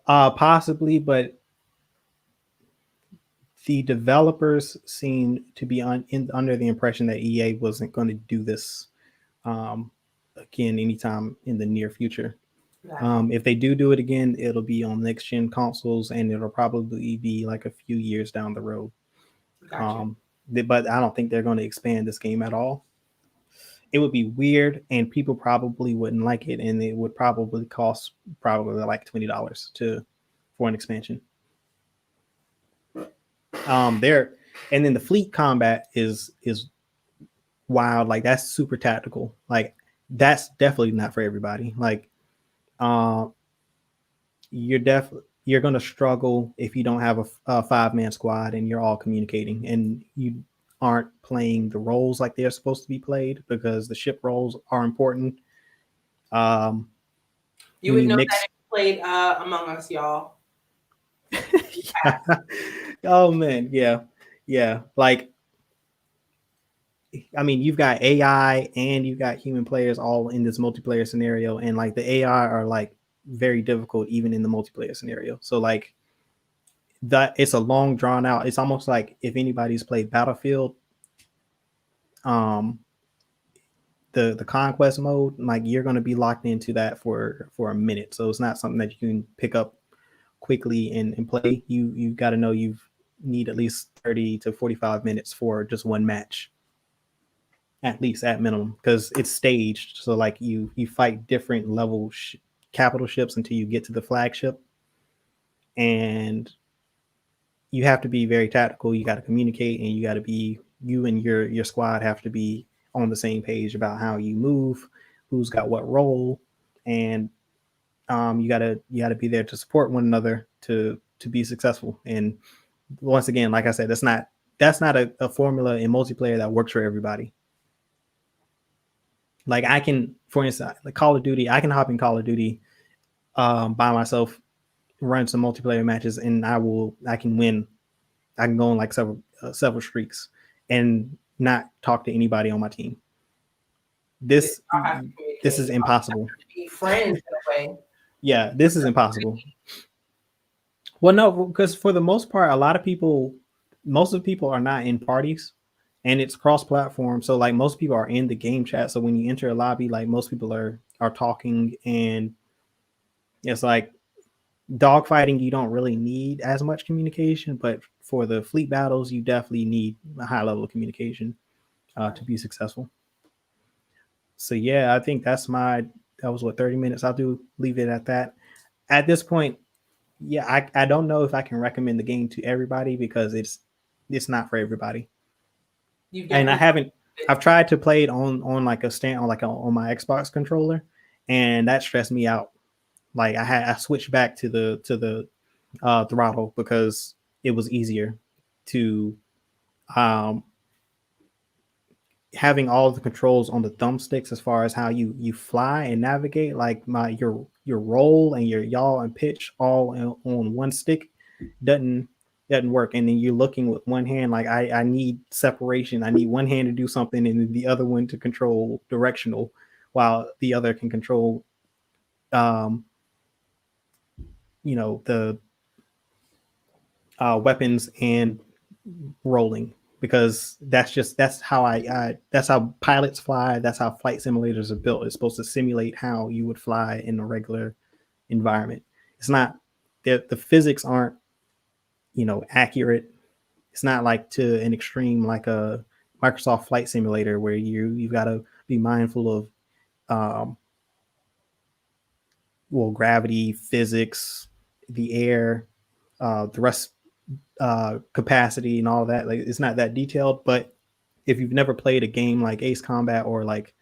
Possibly, but the developers seem to be under the impression that EA wasn't going to do this again anytime in the near future. If they do it again, it'll be on next gen consoles, and it'll probably be like a few years down the road. Gotcha. But I don't think they're going to expand this game at all. It would be weird, and people probably wouldn't like it, and it would probably cost probably like $20 for an expansion. There, and then the fleet combat is wild. Like that's super tactical. Like that's definitely not for everybody. Like, you're gonna struggle if you don't have a 5-man squad and you're all communicating and you aren't playing the roles like they're supposed to be played, because the ship roles are important. You would know that if you played Among Us, y'all. Yeah. Oh man, yeah. Like, I mean, you've got AI and you've got human players all in this multiplayer scenario, and like the AI are like very difficult even in the multiplayer scenario. So like that, it's a long drawn out. It's almost like if anybody's played Battlefield, the conquest mode, like you're going to be locked into that for a minute. So it's not something that you can pick up quickly and play. You got to know you need at least 30 to 45 minutes for just one match, at least at minimum, because it's staged. So like you fight different level capital ships until you get to the flagship, and you have to be very tactical. You got to communicate, and you and your squad have to be on the same page about how you move, who's got what role, and you gotta be there to support one another to be successcial. And once again, like I said, that's not a formula in multiplayer that works for everybody. Like I can, for instance, like Call of Duty, I can hop in Call of Duty by myself, run some multiplayer matches, and I can win. I can go on like several streaks and not talk to anybody on my team. This is impossible. Be friends in a way. Yeah, this is impossible. Well, no, because for the most part, most of the people are not in parties, and it's cross-platform. So like most people are in the game chat. So when you enter a lobby, like most people are talking, and it's like dogfighting. You don't really need as much communication, but for the fleet battles, you definitely need a high level of communication to be successful. So yeah, I think that was what, 30 minutes. I'll leave it at that. At this point, yeah, I don't know if I can recommend the game to everybody, because it's not for everybody. And I've tried to play it on like a stand on my Xbox controller, and that stressed me out. Like I switched back to the throttle because it was easier to having all of the controls on the thumbsticks as far as how you fly and navigate, like your roll and your yaw and pitch all on one stick doesn't work. And then you're looking with one hand, like I need separation. I need one hand to do something and the other one to control directional, while the other can control the weapons and rolling, because that's how pilots fly. That's how flight simulators are built. It's supposed to simulate how you would fly in a regular environment. It's not, the physics aren't accurate. It's not like to an extreme like a Microsoft Flight Simulator, where you've got to be mindful of gravity, physics, the air, the rest capacity and all that. Like it's not that detailed. But if you've never played a game like Ace Combat or like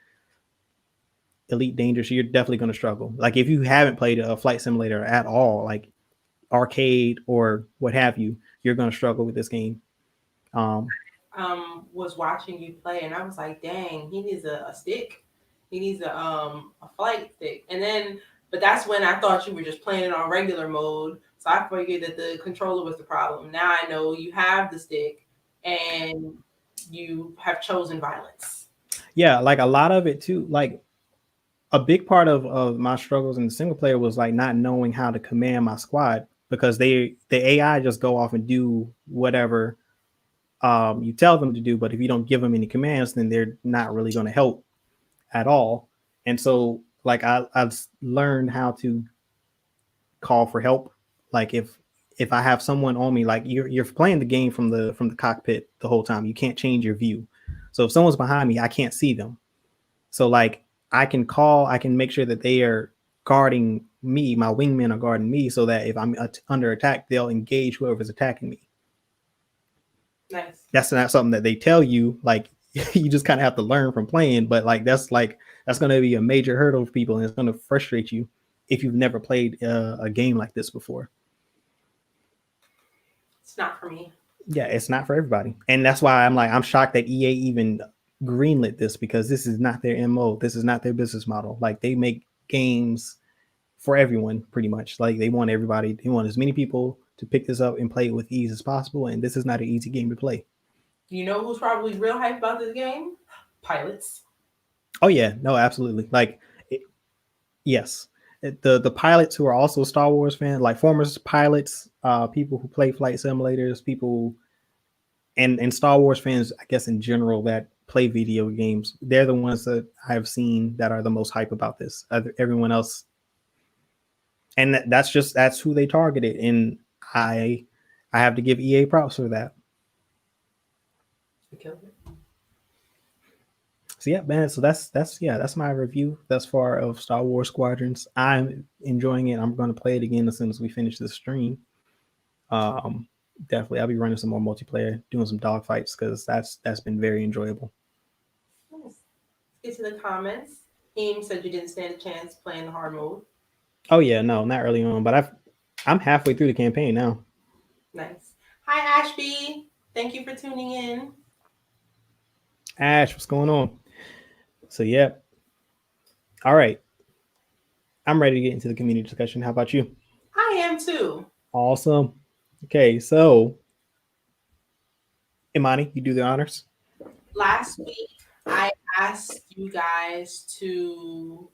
Elite Dangerous, you're definitely going to struggle. Like if you haven't played a flight simulator at all, like arcade or what have you, you're going to struggle with this game. Was watching you play, and I was like, dang, he needs a stick. He needs a flight stick. And then, but that's when I thought you were just playing it on regular mode. So I figured that the controller was the problem. Now I know you have the stick, and you have chosen violence. Yeah, like a lot of it too. Like a big part of my struggles in the single player was like not knowing how to command my squad because the AI just go off and do whatever you tell them to do. But if you don't give them any commands, then they're not really going to help at all. And so like I've learned how to call for help. Like if I have someone on me, like you're playing the game from the cockpit the whole time. You can't change your view. So if someone's behind me, I can't see them. So like I can make sure that they are guarding me. My wingmen are guarding me, so that if I'm under attack, they'll engage whoever's attacking me. Nice. That's not something that they tell you. Like you just kind of have to learn from playing. But that's going to be a major hurdle for people, and it's going to frustrate you if you've never played a game like this before. It's not for me. Yeah, it's not for everybody, and that's why I'm shocked that EA even greenlit this, because this is not their MO. This is not their business model. Like they make games for everyone pretty much. Like they want as many people to pick this up and play it with ease as possible. And this is not an easy game to play. You know who's probably real hype about this game? Pilots. Oh yeah, no, absolutely. Yes. The pilots who are also Star Wars fans, like former pilots, people who play flight simulators, people and Star Wars fans, I guess in general, that play video games, they're the ones that I've seen that are the most hype about this. Everyone else, and that's who they targeted, and I have to give EA props for that. So yeah, man. So that's my review thus far of Star Wars Squadrons. I'm enjoying it. I'm going to play it again as soon as we finish this stream. Definitely, I'll be running some more multiplayer, doing some dogfights, because that's been very enjoyable. Let's get to the comments. Eam said you didn't stand a chance playing the hard mode. Oh yeah, no, not early on, but I'm halfway through the campaign now. Nice. Hi Ashby, thank you for tuning in. Ash, what's going on? So yeah, all right. I'm ready to get into the community discussion. How about you? I am too. Awesome. Okay, so Imani, you do the honors. Last week, I asked you guys to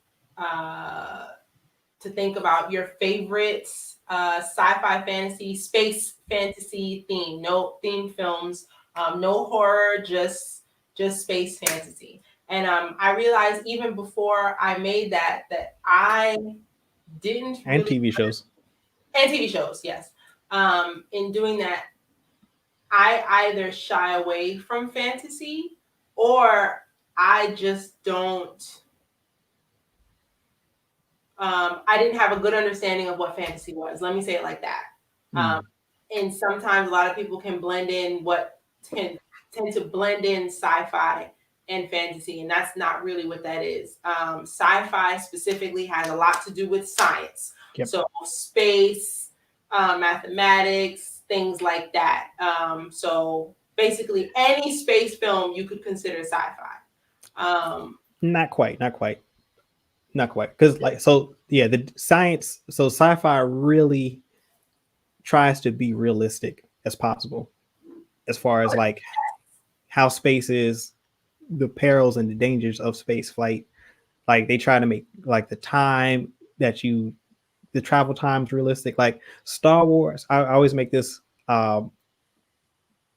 think about your favorite sci-fi, fantasy, space fantasy theme. No theme films, no horror, just space fantasy. And I realized even before I made that I didn't and TV shows. And TV shows, yes. In doing that, I either shy away from fantasy or I just don't. I didn't have a good understanding of what fantasy was. Let me say it like that. And sometimes a lot of people can blend in tend to blend in sci-fi and fantasy, and that's not really what that is. Sci-fi specifically has a lot to do with science. Yep. So space, mathematics, things like that. So basically any space film you could consider sci-fi. Not quite. Because the science, so sci-fi really tries to be realistic as possible, as far as like how space is, the perils and the dangers of space flight. Like they try to make like the travel times realistic. Like Star Wars, I always make this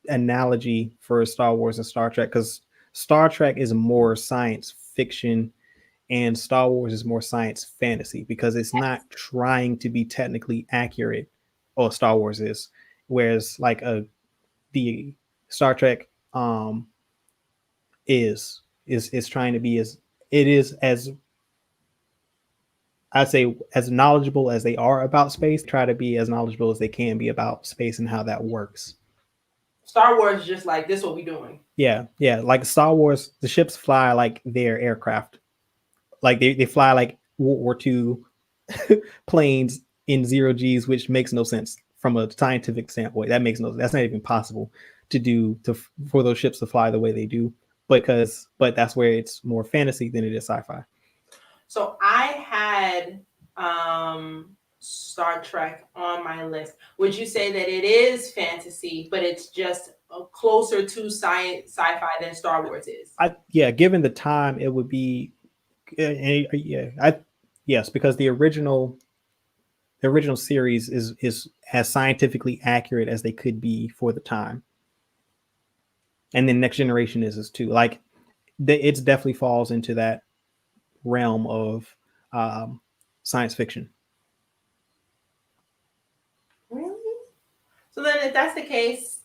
analogy for Star Wars and Star Trek, because Star Trek is more science fiction and Star Wars is more science fantasy, because it's not trying to be technically accurate, or Star Wars is, whereas like the Star Trek is trying to be as I'd say as knowledgeable as they are about space, try to be as knowledgeable as they can be about space and how that works. Star Wars is just like, this is what we're doing. Yeah. Like Star Wars, the ships fly like their aircraft. like they fly like World War II planes in 0 Gs, which makes no sense from a scientific standpoint. That makes no, that's not even possible to do to for those ships to fly the way they do, but that's where it's more fantasy than it is sci-fi. So I had Star Trek on my list. Would you say that it is fantasy, but it's just closer to sci-fi than Star Wars is? Yeah, given the time, it would be yes, because the original series is as scientifically accurate as they could be for the time, and then Next Generation is too. Like it's definitely falls into that realm of science fiction. Really? So then, if that's the case,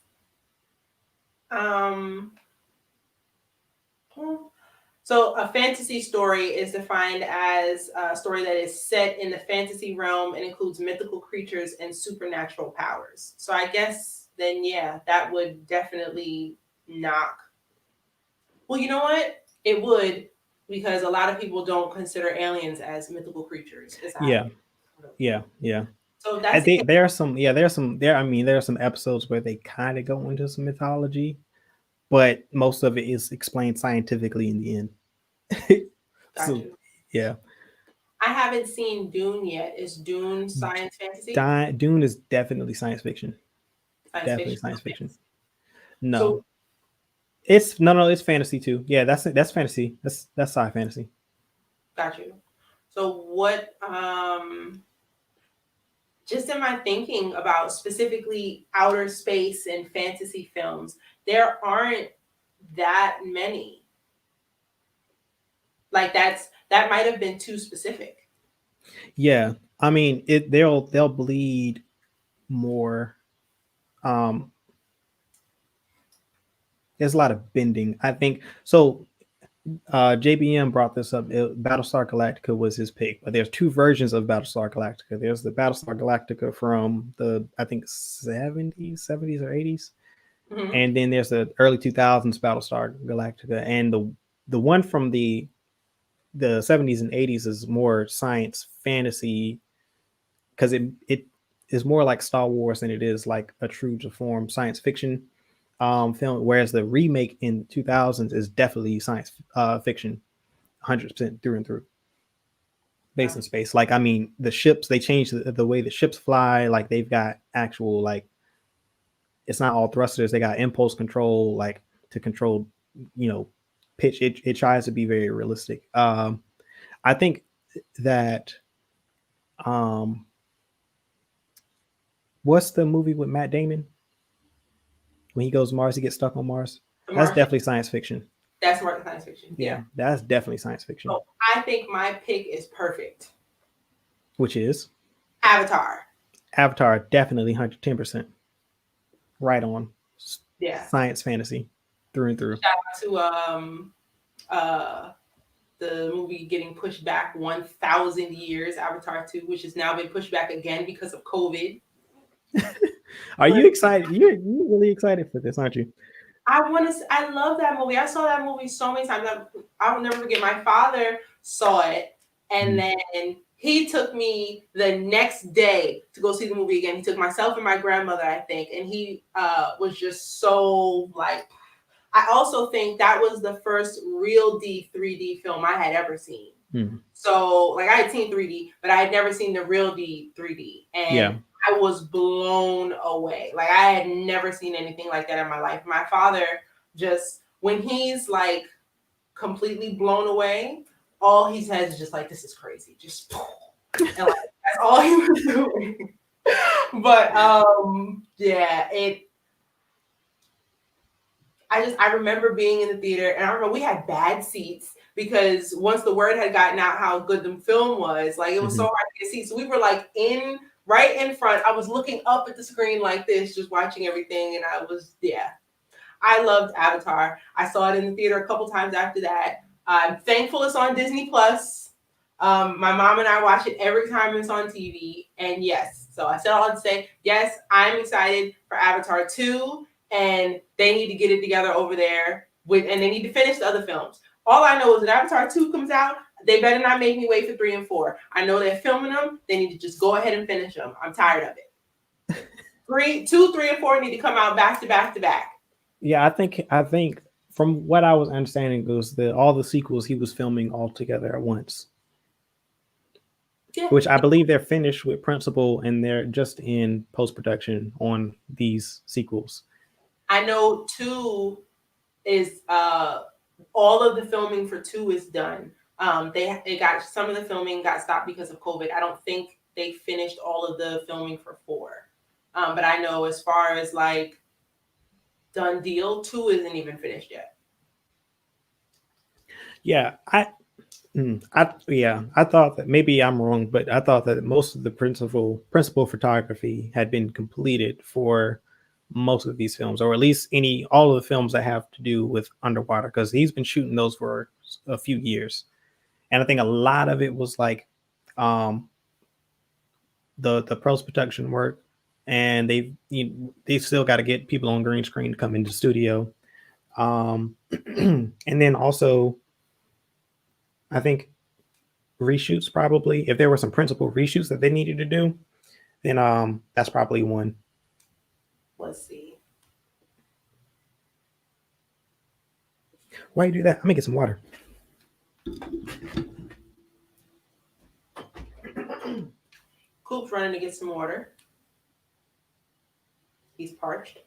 so a fantasy story is defined as a story that is set in the fantasy realm and includes mythical creatures and supernatural powers. So I guess then, yeah, that would definitely knock. Well, you know what? It would, because a lot of people don't consider aliens as mythical creatures. Yeah. So that's there are some episodes where they kind of go into some mythology, but most of it is explained scientifically in the end. So, yeah. I haven't seen Dune yet. Is Dune science fantasy? Dune is definitely science fiction. Science fiction. No. So, it's fantasy too. Yeah, that's fantasy. That's sci fantasy. Got you. So what just in my thinking about specifically outer space and fantasy films, there aren't that many. Like that might have been too specific. Yeah. I mean, they'll bleed more. There's a lot of bending, I think. So JBM brought this up. Battlestar Galactica was his pick, but there's two versions of Battlestar Galactica. There's the Battlestar Galactica from the, I think, 70s or 80s. Mm-hmm. And then there's the early 2000s Battlestar Galactica. And the one from the 70s and 80s is more science fantasy, because it is more like Star Wars than it is like a true to form science fiction film, whereas the remake in 2000s is definitely science fiction 100% through and through, based in space. Like, I mean, the ships, they changed the way the ships fly. Like, they've got actual, like, it's not all thrusters, they got impulse control, like, to control, pitch. It tries to be very realistic. I think that what's the movie with Matt Damon when he goes to Mars, he gets stuck on Mars? That's definitely science fiction. That's more science fiction. Yeah, that's definitely science fiction. So I think my pick is perfect. Which is? Avatar. Avatar, definitely 110%. Right on. Yeah. Science fantasy through and through. Shout out to the movie getting pushed back 1,000 years, Avatar 2, which has now been pushed back again because of COVID. Are you excited? You're really excited for this, aren't you? I love that movie. I saw that movie so many times. I will never forget. My father saw it, and then he took me the next day to go see the movie again. He took myself and my grandmother, I think, and he was just so like. I also think that was the first real 3D film I had ever seen. So, like, I had seen 3D, but I had never seen the real 3D, and I was blown away. Like, I had never seen anything like that in my life. My father just, when he's like completely blown away, all he says is just like, "This is crazy." Just, and like, that's all he was doing. But I remember being in the theater, and I remember we had bad seats because once the word had gotten out how good the film was, like, it was so hard to get seats. So we were like right in front. I was looking up at the screen like this, just watching everything. And I loved Avatar. I saw it in the theater a couple times after that. I'm thankful it's on Disney Plus. My mom and I watch it every time it's on TV. And yes, so I said all to say, yes, I'm excited for Avatar 2. And they need to get it together over there and they need to finish the other films. All I know is that Avatar 2 comes out, they better not make me wait for 3 and 4. I know they're filming them. They need to just go ahead and finish them. I'm tired of it. 2, 3, and 4 need to come out back to back to back. Yeah, I think from what I was understanding was that all the sequels he was filming all together at once. Yeah. Which I believe they're finished with principal and they're just in post production on these sequels. I know 2 is all of the filming for 2 is done. They got some of the filming got stopped because of COVID. I don't think they finished all of the filming for 4. But I know as far as like done deal, 2 isn't even finished yet. Yeah, I thought that maybe I'm wrong, but I thought that most of the principal photography had been completed for most of these films, or at least all of the films that have to do with underwater, because he's been shooting those for a few years, and I think a lot of it was like the post production work, and they still got to get people on green screen to come into the studio, and then also I think reshoots probably. If there were some principal reshoots that they needed to do, then that's probably one. Let's see. Why you do that? I'm gonna get some water. Coop's running to get some water. He's parched.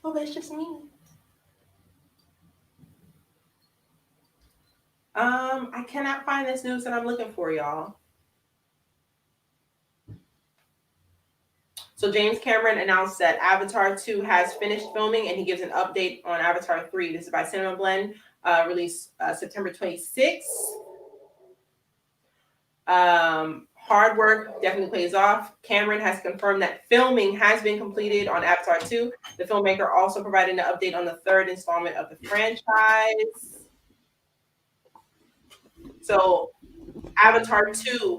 Oh, that's just me. I cannot find this news that I'm looking for, y'all. So James Cameron announced that Avatar 2 has finished filming, and he gives an update on Avatar 3. This is by Cinema Blend, released September 26th. Hard work definitely pays off. Cameron has confirmed that filming has been completed on Avatar 2. The filmmaker also provided an update on the 3rd installment of the franchise. So Avatar 2's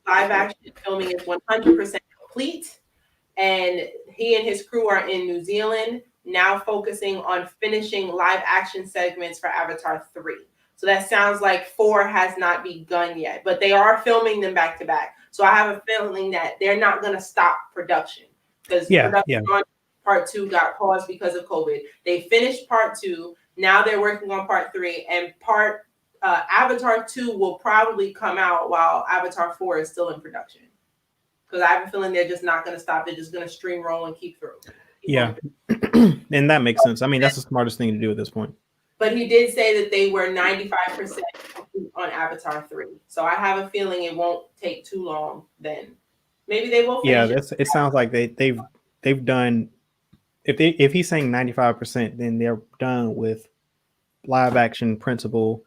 live action filming is 100% complete, and he and his crew are in New Zealand now, focusing on finishing live action segments for Avatar 3. So that sounds like 4 has not begun yet, but they are filming them back to back. So I have a feeling that they're not going to stop production, because production on part 2 got paused because of COVID. They finished part 2. Now they're working on part 3, and Avatar 2 will probably come out while Avatar 4 is still in production. Because I have a feeling they're just not going to stop. They're just going to stream roll and keep through. And that makes sense. I mean, that's the smartest thing to do at this point. But he did say that they were 95% on Avatar 3. So I have a feeling it won't take too long then. Maybe they will finish it sounds like they've done, if he's saying 95%, then they're done with live action principal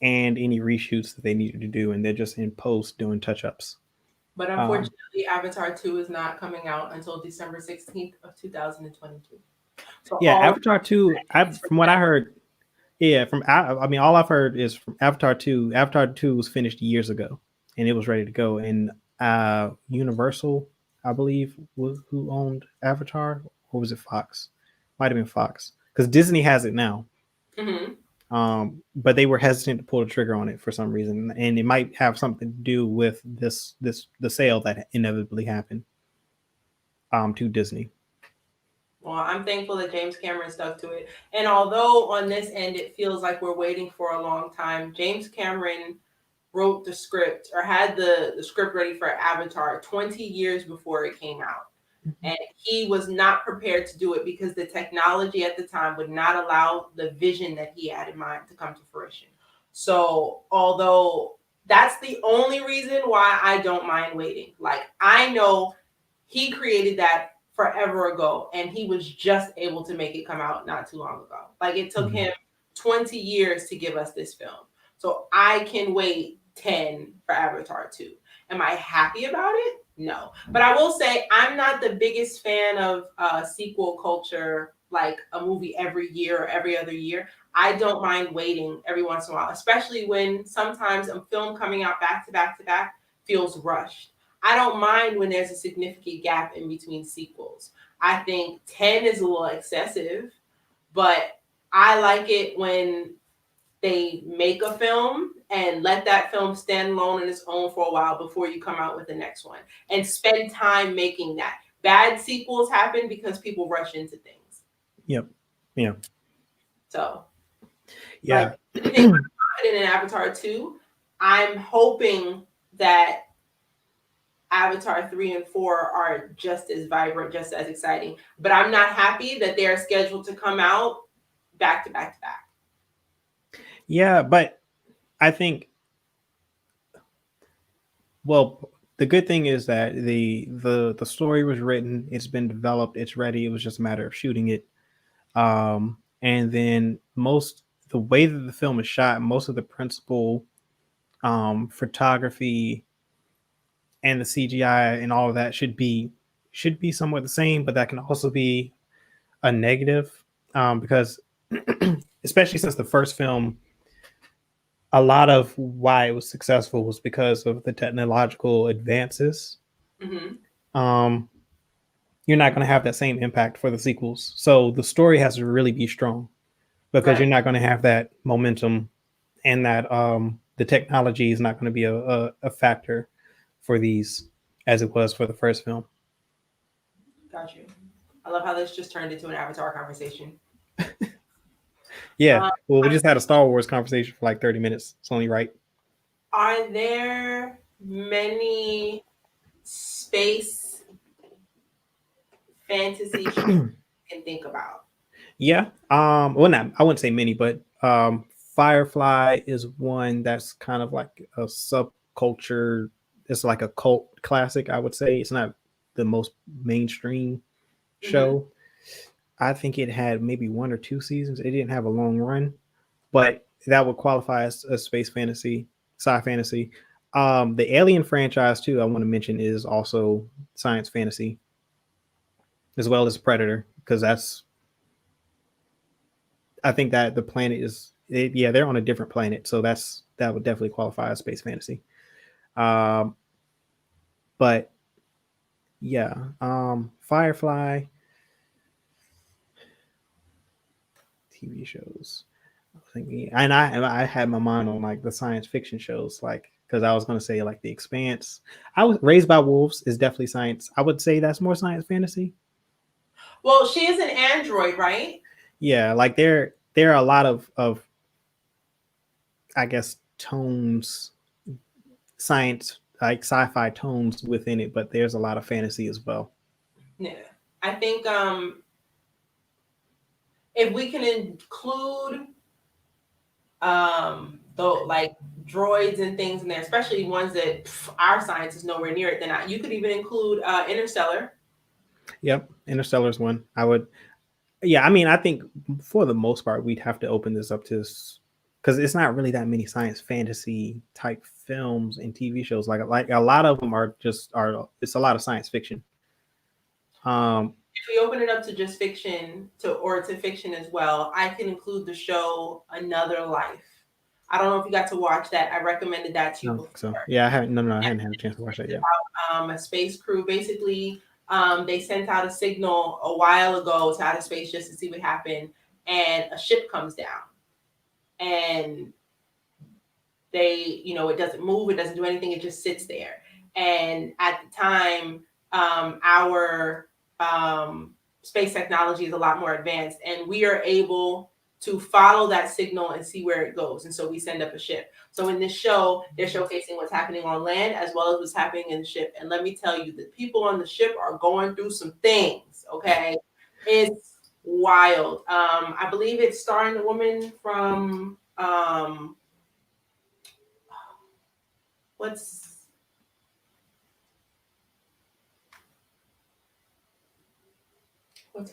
and any reshoots that they needed to do, and they're just in post doing touch-ups. But unfortunately, Avatar 2 is not coming out until December 16th of 2022. So Avatar 2, from what I heard, all I've heard is from Avatar 2. Avatar 2 was finished years ago, and it was ready to go. And Universal, I believe, who owned Avatar, or was it Fox? Might have been Fox, because Disney has it now. Mm-hmm. But they were hesitant to pull the trigger on it for some reason, and it might have something to do with the sale that inevitably happened to Disney. Well, I'm thankful that James Cameron stuck to it. And although on this end it feels like we're waiting for a long time, James Cameron wrote the script, or had the script ready for Avatar 20 years before it came out. And he was not prepared to do it because the technology at the time would not allow the vision that he had in mind to come to fruition. So although that's the only reason why I don't mind waiting. Like, I know he created that forever ago, and he was just able to make it come out not too long ago. Like, it took him 20 years to give us this film. So I can wait 10 for Avatar 2. Am I happy about it? No. But I will say I'm not the biggest fan of sequel culture, like a movie every year or every other year. I don't mind waiting every once in a while, especially when sometimes a film coming out back to back to back feels rushed. I don't mind when there's a significant gap in between sequels. I think 10 is a little excessive, but I like it when they make a film and let that film stand alone on its own for a while before you come out with the next one and spend time making that. Bad sequels happen because people rush into things. Yep. Yeah. So, Yeah. like, I'm confident in Avatar 2. I'm hoping that Avatar 3 and 4 are just as vibrant, just as exciting. But I'm not happy that they're scheduled to come out back to back to back. Yeah, but I think, well, the good thing is that the story was written, it's been developed, it's ready. It was just a matter of shooting it. And then the way that the film is shot, most of the principal photography and the CGI and all of that should be somewhat the same, but that can also be a negative, because especially since the first film, a lot of why it was successful was because of the technological advances. Mm-hmm. You're not going to have that same impact for the sequels, so the story has to really be strong because you're not going to have that momentum, and that the technology is not going to be a factor for these as it was for the first film. Got you. I love how this just turned into an Avatar conversation. Yeah, well, we just had a Star Wars conversation for like 30 minutes. It's only right. Are there many space fantasy shows you can think about? Yeah. Well, not, I wouldn't say many, but Firefly is one that's kind of like a subculture. It's like a cult classic, I would say. It's not the most mainstream show. I think it had maybe 1 or 2 seasons. It didn't have a long run, but that would qualify as a space fantasy, sci fantasy. The Alien franchise too, I want to mention, is also science fantasy, as well as Predator, because that's, I think that the planet is, yeah, they're on a different planet, so that would definitely qualify as space fantasy. Um, but yeah, Firefly, TV shows. I was thinking, and I had my mind on like the science fiction shows, like, because I was going to say like The Expanse. I was Raised by Wolves is definitely science. I would say that's more science fantasy. Well, she is an android, right? Yeah, like there are a lot of I guess tones, science, like sci-fi tones within it, but there's a lot of fantasy as well. Yeah. I think if we can include like droids and things in there, especially ones that our science is nowhere near it, then you could even include Interstellar. Yep, Interstellar's one. I would, yeah. I mean, I think for the most part, we'd have to open this up to, because it's not really that many science fantasy type films and TV shows. Like a lot of them are just are. It's a lot of science fiction. If we open it up to just fiction to fiction as well, I can include the show Another Life. I don't know if you got to watch that. I recommended that to you before. So yeah, I haven't. No, I hadn't had a chance to watch that yet. About, a space crew. Basically, they sent out a signal a while ago to outer space just to see what happened, and a ship comes down, and it doesn't move, it doesn't do anything, it just sits there. And at the time, our space technology is a lot more advanced, and we are able to follow that signal and see where it goes. And so we send up a ship. So in this show, they're showcasing what's happening on land as well as what's happening in the ship. And let me tell you, the people on the ship are going through some things. Okay, it's wild. I believe it's starring the woman from what's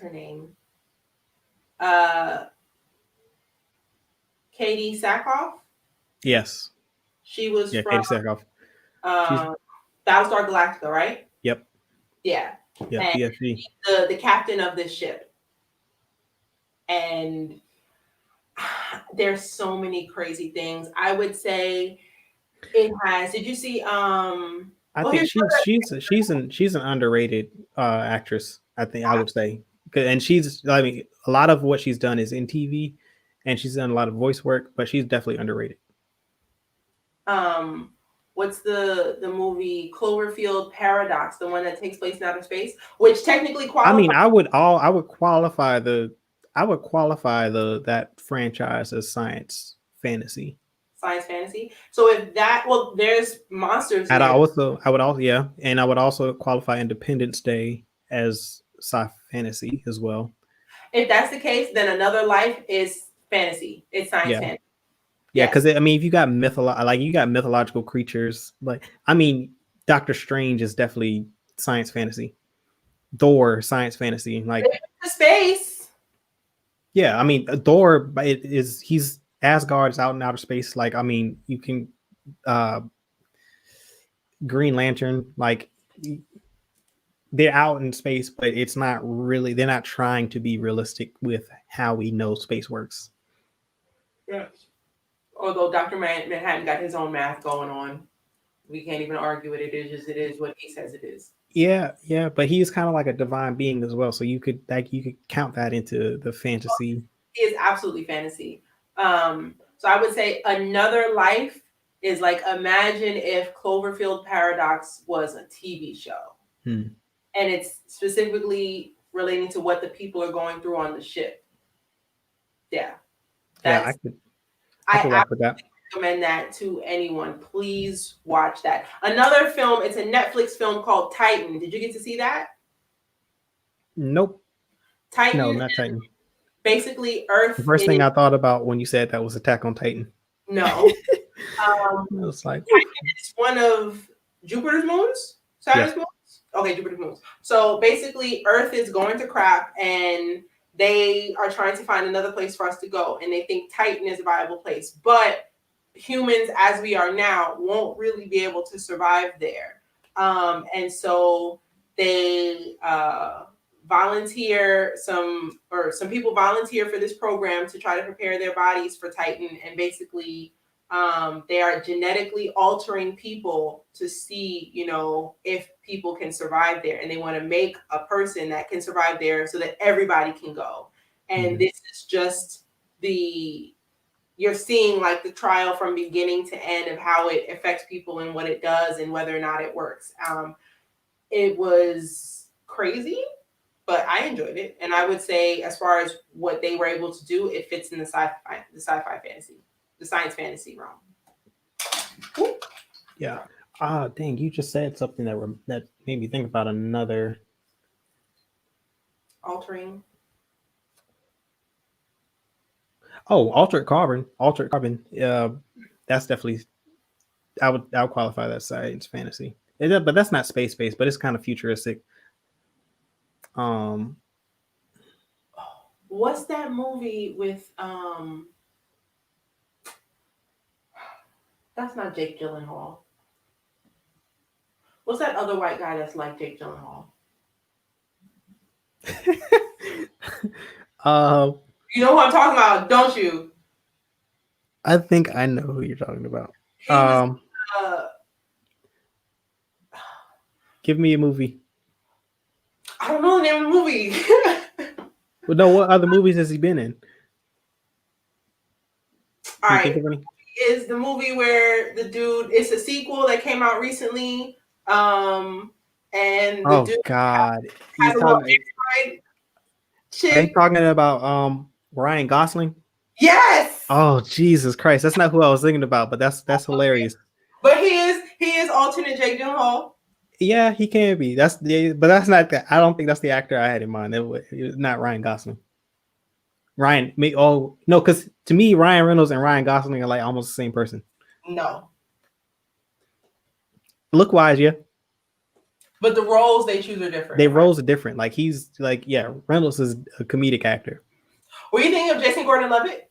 her name? Katie Sackhoff. Yes. She was from Katie Sackhoff. Battlestar Galactica, right? Yep. Yeah. Yeah. BFG. The captain of this ship. And there's so many crazy things. I would say it has. Did you see? I think she's an underrated actress. I think I would say, and she's. I mean, a lot of what she's done is in TV, and she's done a lot of voice work, but she's definitely underrated. What's the movie Cloverfield Paradox, the one that takes place in outer space, which technically qualifies. I mean, I would qualify that franchise as science fantasy. Science fantasy. So if that, well, there's monsters. And I would also qualify Independence Day as sci fantasy as well. If that's the case, then Another Life is fantasy. It's science fantasy. Yeah, because I mean, if you got mythological creatures, like I mean, Doctor Strange is definitely science fantasy. Thor, science fantasy, like space. Yeah, I mean, Thor he's Asgard is out in outer space. Like, I mean, you can Green Lantern, like they're out in space, but it's not really. They're not trying to be realistic with how we know space works. Yes. Although Dr. Manhattan got his own math going on, we can't even argue it. It is what he says it is. Yeah, but he's kind of like a divine being as well. So you could count that into the fantasy. He is absolutely fantasy. So I would say Another Life is like, imagine if Cloverfield Paradox was a TV show. And it's specifically relating to what the people are going through on the ship. Yeah. I could rock with that. Recommend that to anyone. Please watch that. Another film, it's a Netflix film called Titan. Did you get to see that? Nope. Titan. No, not Titan. Basically, Earth. The first thing I thought about when you said that was Attack on Titan. No. It's like it's one of Jupiter's moons? Saturn's moons? Okay, Jupiter's moons. So basically, Earth is going to crap, and they are trying to find another place for us to go, and they think Titan is a viable place. But humans, as we are now, won't really be able to survive there. And so they some people volunteer for this program to try to prepare their bodies for Titan, and basically they are genetically altering people to see, if people can survive there, and they want to make a person that can survive there so that everybody can go. And this is just you're seeing like the trial from beginning to end of how it affects people and what it does and whether or not it works. It was crazy, but I enjoyed it. And I would say, as far as what they were able to do, it fits in the sci-fi fantasy, the science fantasy realm. Ooh. Yeah. Dang, you just said something that made me think about another altering. Oh, Altered Carbon. That's definitely. I would qualify that science fantasy. But that's not space-based, but it's kind of futuristic. What's that movie with that's not Jake Gyllenhaal. What's that other white guy that's like Jake Gyllenhaal? You know who I'm talking about, don't you? I think I know who you're talking about. Give me a movie. I don't know the name of the movie. Well, no, what other movies has he been in? All right. Is the movie where the dude, it's a sequel that came out recently. And the dude God. Are you talking about Ryan Gosling? Yes. Oh, Jesus Christ. That's not who I was thinking about, but that's hilarious. But he is alternate Jake Gyllenhaal. Yeah, he can be. But that's not that. I don't think that's the actor I had in mind. It was not Ryan Gosling. Because to me, Ryan Reynolds and Ryan Gosling are like almost the same person. No. Look wise, yeah. But the roles they choose are different. Roles are different. Like he's like, yeah, Reynolds is a comedic actor. Were you thinking of Jason Gordon-Levitt?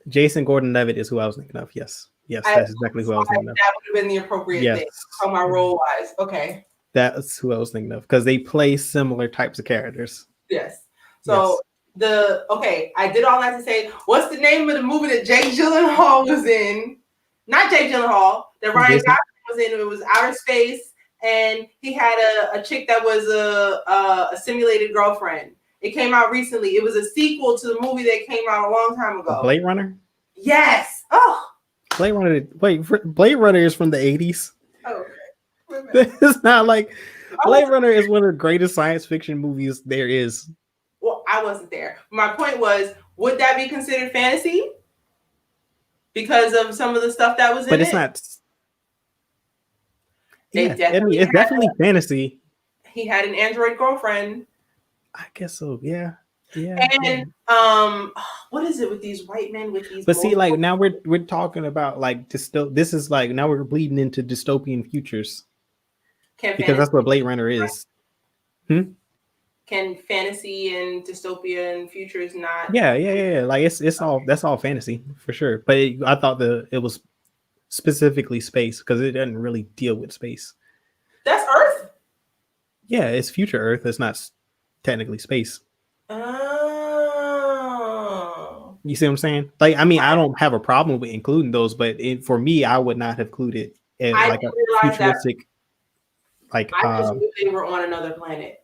Jason Gordon-Levitt is who I was thinking of. Yes, that's exactly who I was thinking of. That would have been the appropriate thing on my role wise. Okay. That's who I was thinking of because they play similar types of characters. Yes. So I did all that to say, what's the name of the movie that Jake Gyllenhaal was in? Not Jake Gyllenhaal, that Ryan Gosling was in. It was outer space, and he had a chick that was a simulated girlfriend. It came out recently. It was a sequel to the movie that came out a long time ago. Blade Runner. Yes. Oh. Blade Runner. Wait, Blade Runner is from the 80s. Oh, okay. It's not like Blade Runner is one of the greatest science fiction movies there is. Well, I wasn't there. My point was, would that be considered fantasy? Because of some of the stuff that was in it? But it's not. Yeah, I mean, it's definitely fantasy. He had an android girlfriend. I guess so. Yeah. And what is it with these white men with these? But see, like now we're talking about like this is like now we're bleeding into dystopian futures. Because that's what Blade Runner is. Can fantasy and dystopian futures not? Yeah. Like it's all that's all fantasy for sure. But I thought it was specifically space because it doesn't really deal with space. That's Earth. Yeah, it's future Earth. It's not technically space. Oh. You see what I'm saying? Like, I mean, I don't have a problem with including those, but for me, I would not have included like a futuristic. Like, I just knew they were on another planet.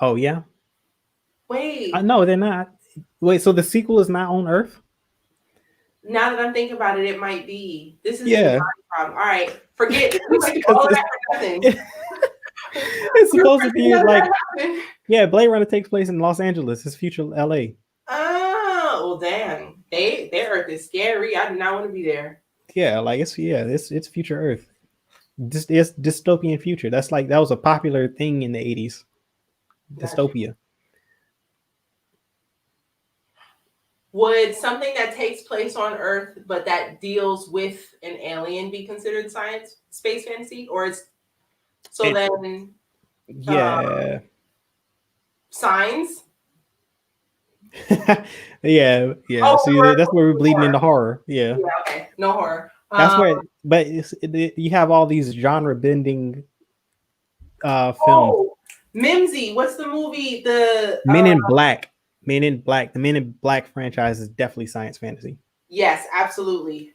Oh yeah. Wait. No, they're not. Wait, so the sequel is not on Earth? Now that I'm thinking about it, it might be. This is a problem. All right, forget it. All that for nothing. It's supposed to be like, yeah, Blade Runner takes place in Los Angeles. It's future LA. Oh, well, damn. Their Earth is scary. I do not want to be there. Yeah, like it's future Earth. It's dystopian future. That was a popular thing in the 80s. Gotcha. Dystopia. Would something that takes place on Earth but that deals with an alien be considered space fantasy? Or it's then Signs? yeah. Oh, see, that's where we're bleeding into horror. Yeah, okay. No horror. That's where, but you have all these genre bending films. Oh, Mimsy, what's the movie? The Men in Black. The Men in Black franchise is definitely science fantasy. Yes, absolutely.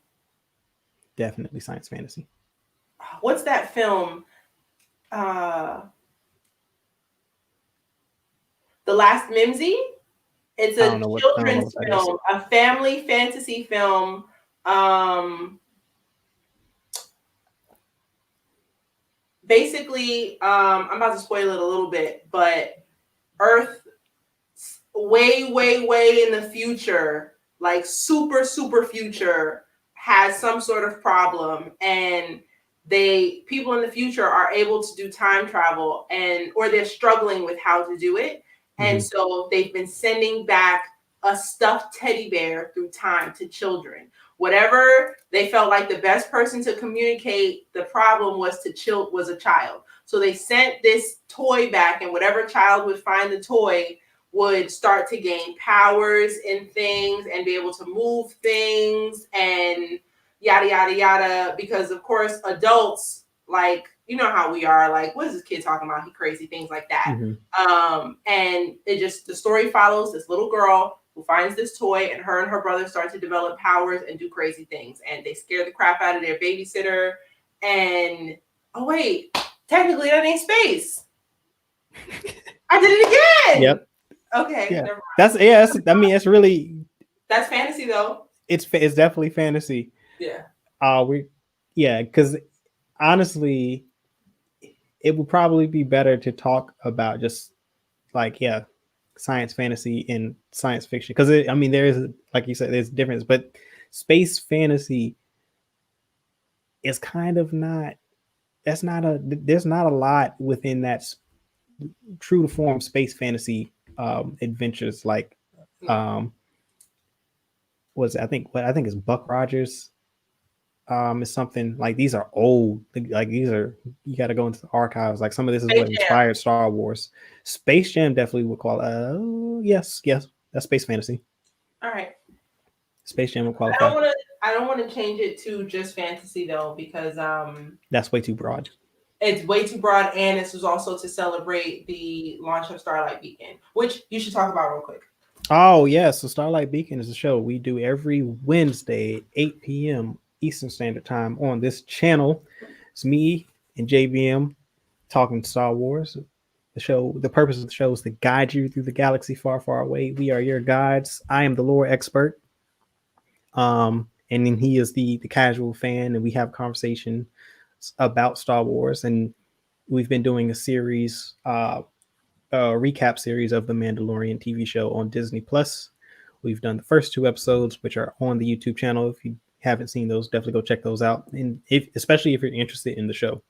Definitely science fantasy. What's that film? The Last Mimsy? It's a children's film, a family fantasy film. Basically, I'm about to spoil it a little bit, but Earth way in the future, like super future, has some sort of problem, and people in the future are able to do time travel, or they're struggling with how to do it. And so they've been sending back a stuffed teddy bear through time to children. Whatever they felt like the best person to communicate the problem was a child. So they sent this toy back, and whatever child would find the toy would start to gain powers in things and be able to move things and yada, yada, yada. Because, of course, adults, like, you know how we are, like, what is this kid talking about? He crazy, things like that. And the story follows this little girl who finds this toy, and her brother start to develop powers and do crazy things. And they scare the crap out of their babysitter. And, oh, wait, technically that ain't space. I did it again. Yep. Okay. Yeah. That's really. That's fantasy, though. It's definitely fantasy. Yeah. Because honestly, it would probably be better to talk about just science fantasy and science fiction, because there is, like you said, there's a difference, but space fantasy is kind of not. There's not a lot within that true to form space fantasy adventures like I think it's Buck Rogers. Is something like, these are old, like these are, you got to go into the archives. Like some of this is what inspired Star Wars. Space Jam definitely would call yes, that's space fantasy. All right. Space Jam would qualify. I don't want to change it to just fantasy though, because that's way too broad. It's way too broad, and this was also to celebrate the launch of Starlight Beacon, which you should talk about real quick. Oh yeah, so Starlight Beacon is a show we do every Wednesday, 8 p.m. Eastern Standard Time on this channel. It's me and JBM talking Star Wars. The purpose of the show is to guide you through the galaxy far, far away. We are your guides. I am the lore expert. And then he is the casual fan, and we have a conversation about Star Wars. And we've been doing a series, a recap series of the Mandalorian TV show on Disney Plus. We've done the first 2 episodes, which are on the YouTube channel. If you haven't seen those, definitely go check those out. And especially if you're interested in the show,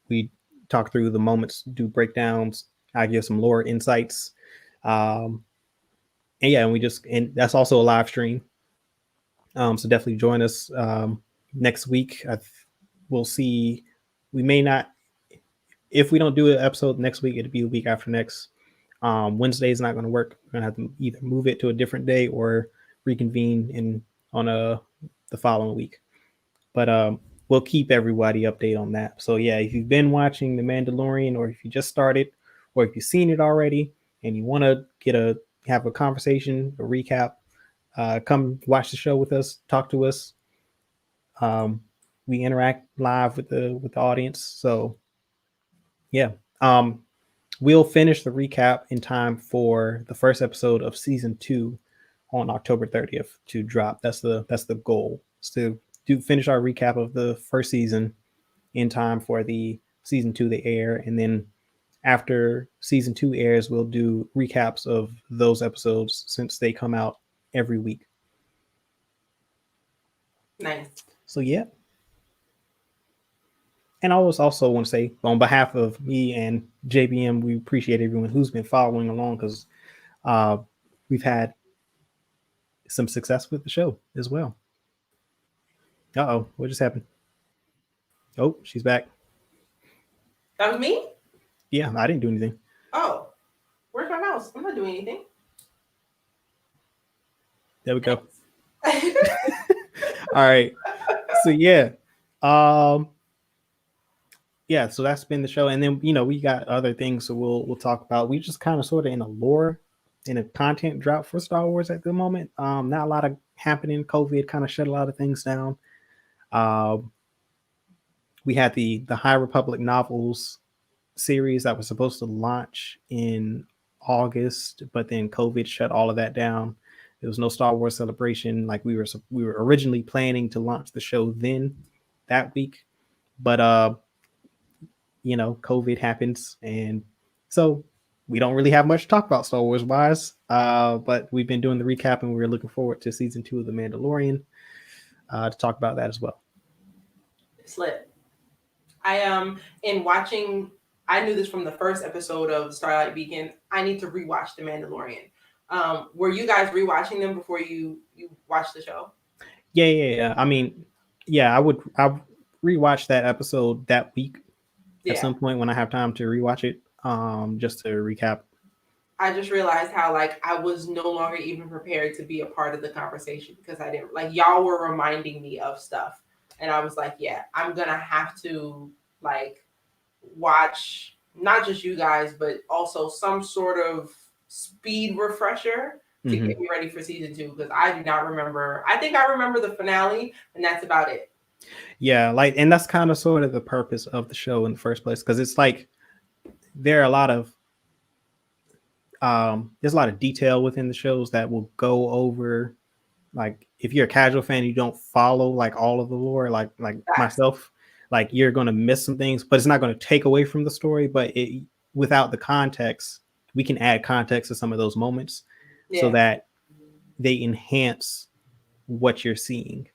we talk through the moments, do breakdowns. I give some lore insights, and yeah, and that's also a live stream. So definitely join us next week. We'll see. We may not, if we don't do an episode next week, it'll be a week after next. Wednesday is not going to work. We're going to have to either move it to a different day or reconvene on the following week. But we'll keep everybody updated on that. So yeah, if you've been watching The Mandalorian, or if you just started, or if you've seen it already and you want to have a conversation, a recap, come watch the show with us, talk to us. We interact live with the audience. So yeah, we'll finish the recap in time for the first episode of season 2 on October 30th to drop. That's the goal, is to finish our recap of the first season in time for the season 2 to air. And then after season 2 airs, we'll do recaps of those episodes since they come out every week. Nice. So yeah. And I also want to say, on behalf of me and JBM, we appreciate everyone who's been following along, because we've had some success with the show as well. Uh-oh, what just happened? Oh, she's back. That was me? Yeah, I didn't do anything. Oh, where's my mouse? I'm not doing anything. There we go. All right. So yeah. Yeah, so that's been the show. And then, we got other things, so we'll talk about. We just kind of sort of in a content drought for Star Wars at the moment. Not a lot of happening. COVID kind of shut a lot of things down. We had the High Republic novels series that was supposed to launch in August, but then COVID shut all of that down. There was no Star Wars Celebration like we were originally planning to launch the show then that week, but COVID happens, and so we don't really have much to talk about Star Wars wise. But we've been doing the recap, and we're looking forward to season 2 of The Mandalorian to talk about that as well. It's lit. In watching, I knew this from the first episode of Starlight Beacon. I need to rewatch The Mandalorian. Were you guys rewatching them before you watched the show? Yeah. I mean, yeah, I rewatched that episode that week at some point when I have time to rewatch it, just to recap. I just realized how I was no longer even prepared to be a part of the conversation, because I didn't y'all were reminding me of stuff, and I was like, yeah, I'm gonna have to watch not just you guys, but also some sort of speed refresher to get me ready for season 2, because I do not remember. I think I remember the finale, and that's about it. Yeah, and that's kind of sort of the purpose of the show in the first place, because it's there are a lot of there's a lot of detail within the shows that will go over. If you're a casual fan, you don't follow all of the lore, like myself, you're going to miss some things, but it's not going to take away from the story. But without the context, we can add context to some of those moments so that they enhance what you're seeing.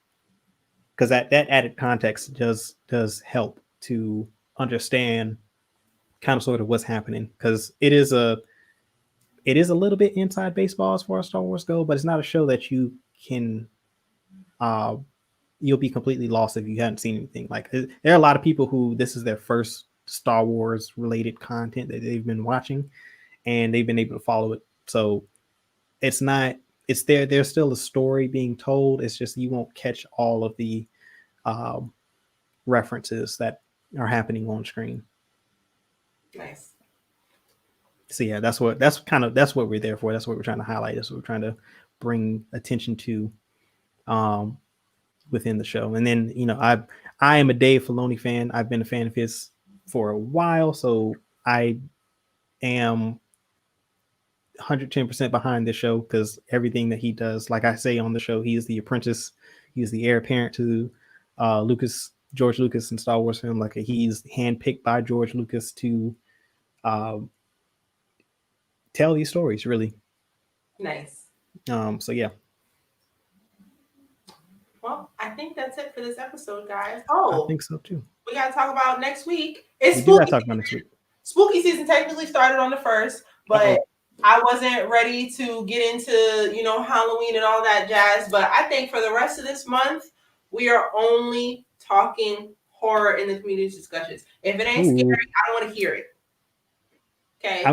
Because that added context does help to understand kind of sort of what's happening. Because it is a little bit inside baseball as far as Star Wars go, but it's not a show that you can you'll be completely lost if you hadn't seen anything. There are a lot of people who this is their first Star Wars related content that they've been watching, and they've been able to follow it. So there's still a story being told. It's just you won't catch all of the references that are happening on screen. Nice. So yeah, that's what we're there for. That's what we're trying to highlight. That's what we're trying to bring attention to within the show. And then I am a Dave Filoni fan. I've been a fan of his for a while, so I am 110% behind this show because everything that he does, like I say on the show, he is the apprentice, he is the heir apparent to George Lucas and Star Wars film. Like he's handpicked by George Lucas to um, tell these stories, really. Nice. So yeah. Well, I think that's it for this episode, guys. I think so too. We got to talk about next week. It's we spooky. Do talk about next week. Spooky season technically started on the 1st, but I wasn't ready to get into, Halloween and all that jazz. But I think for the rest of this month, we are only talking horror in the community discussions. If it ain't scary, I don't want to hear it. Okay.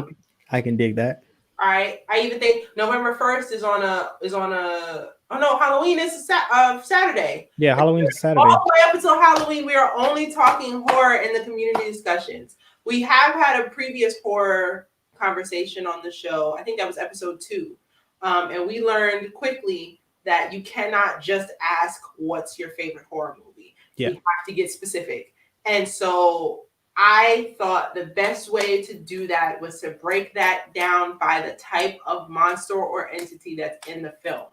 I can dig that. All right. I even think November 1st is on a. Oh no, Halloween is Saturday. Yeah, Halloween is Saturday. All the way up until Halloween, we are only talking horror in the community discussions. We have had a previous horror conversation on the show. I think that was episode 2. And we learned quickly that you cannot just ask what's your favorite horror movie. Yeah. You have to get specific. And so I thought the best way to do that was to break that down by the type of monster or entity that's in the film.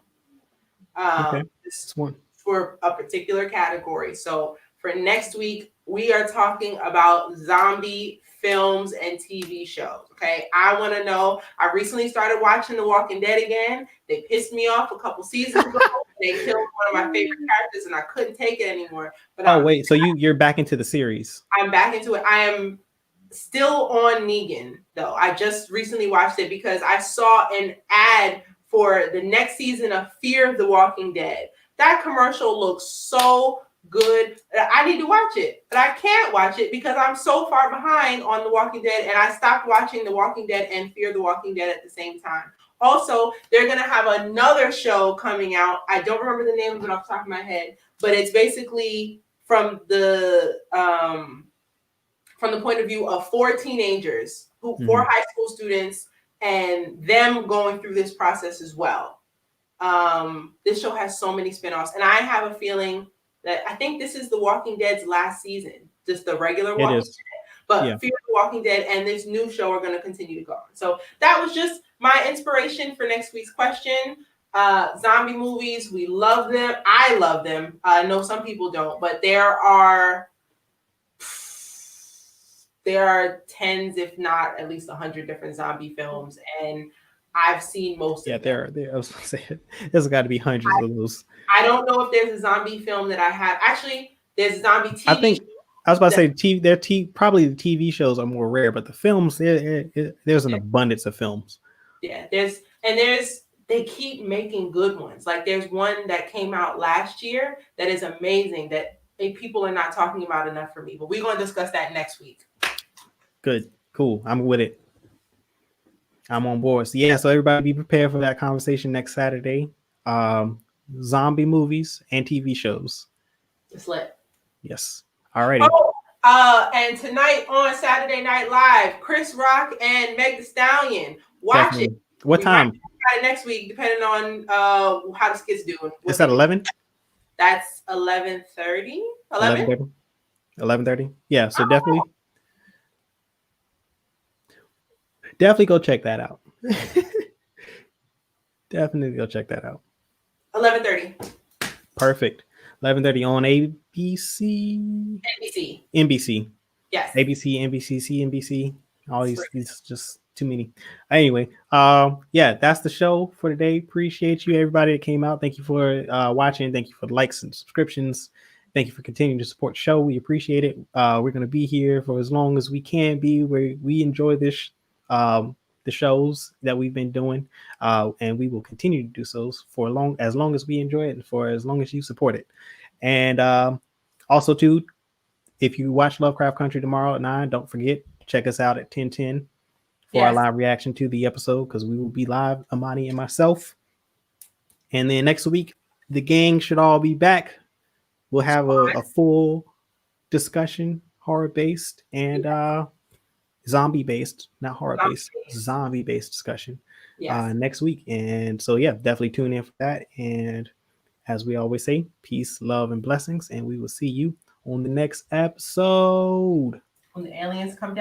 Okay. This one. For a particular category. So for next week, we are talking about zombie films and TV shows. Okay. I want to know. I recently started watching The Walking Dead again. They pissed me off a couple seasons ago. They killed one of my favorite characters and I couldn't take it anymore. But wait, so you're back into the series. I'm back into it. I am still on Negan, though. I just recently watched it because I saw an ad for the next season of Fear of the Walking Dead. That commercial looks so good. I need to watch it, but I can't watch it because I'm so far behind on The Walking Dead, and I stopped watching The Walking Dead and Fear the Walking Dead at the same time. Also, they're going to have another show coming out. I don't remember the name of it off the top of my head, but it's basically from the point of view of 4 teenagers, 4 high school students, and them going through this process as well. This show has so many spinoffs, and I have a feeling that I think this is The Walking Dead's last season, just the regular Walking Dead. But Fear the Walking Dead and this new show are going to continue to go on. So that was just my inspiration for next week's question. Zombie movies, we love them. I love them. I know some people don't, but there are tens, if not at least 100 different zombie films, and I've seen most of them. I was going to say, there's got to be hundreds of those. I don't know if there's a zombie film that I have. Actually, there's a zombie TV. I was about to say, probably the TV shows are more rare, but the films, there's an abundance of films. Yeah, they keep making good ones. Like there's one that came out last year that is amazing that people are not talking about enough for me. But we're going to discuss that next week. Good. Cool. I'm with it. I'm on board. So yeah, so everybody be prepared for that conversation next Saturday. Zombie movies and TV shows. It's lit. Yes. All righty. And tonight on Saturday Night Live, Chris Rock and Meg Thee Stallion. Watch it. What time? Next week, depending on how the skit's doing. Is that 11? That's 11:30. 11:30. Yeah. So definitely go check that out. Definitely go check that out. 11:30. Perfect. 11:30 on ABC. NBC. Yes. ABC, NBC, CNBC. All these just too many. Anyway, that's the show for today. Appreciate you, everybody that came out. Thank you for watching. Thank you for the likes and subscriptions. Thank you for continuing to support the show. We appreciate it. We're going to be here for as long as we can be. We enjoy this, the shows that we've been doing, and we will continue to do so for as long as we enjoy it and for as long as you support it. And also, too, if you watch Lovecraft Country tomorrow at 9, don't forget, check us out at 10:10 for our live reaction to the episode, because we will be live, Amani and myself. And then next week, the gang should all be back. We'll have a full discussion, horror-based and zombie-based, not horror-based, zombie-based discussion next week. And so, definitely tune in for that. And as we always say, peace, love, and blessings. And we will see you on the next episode. When the aliens come down.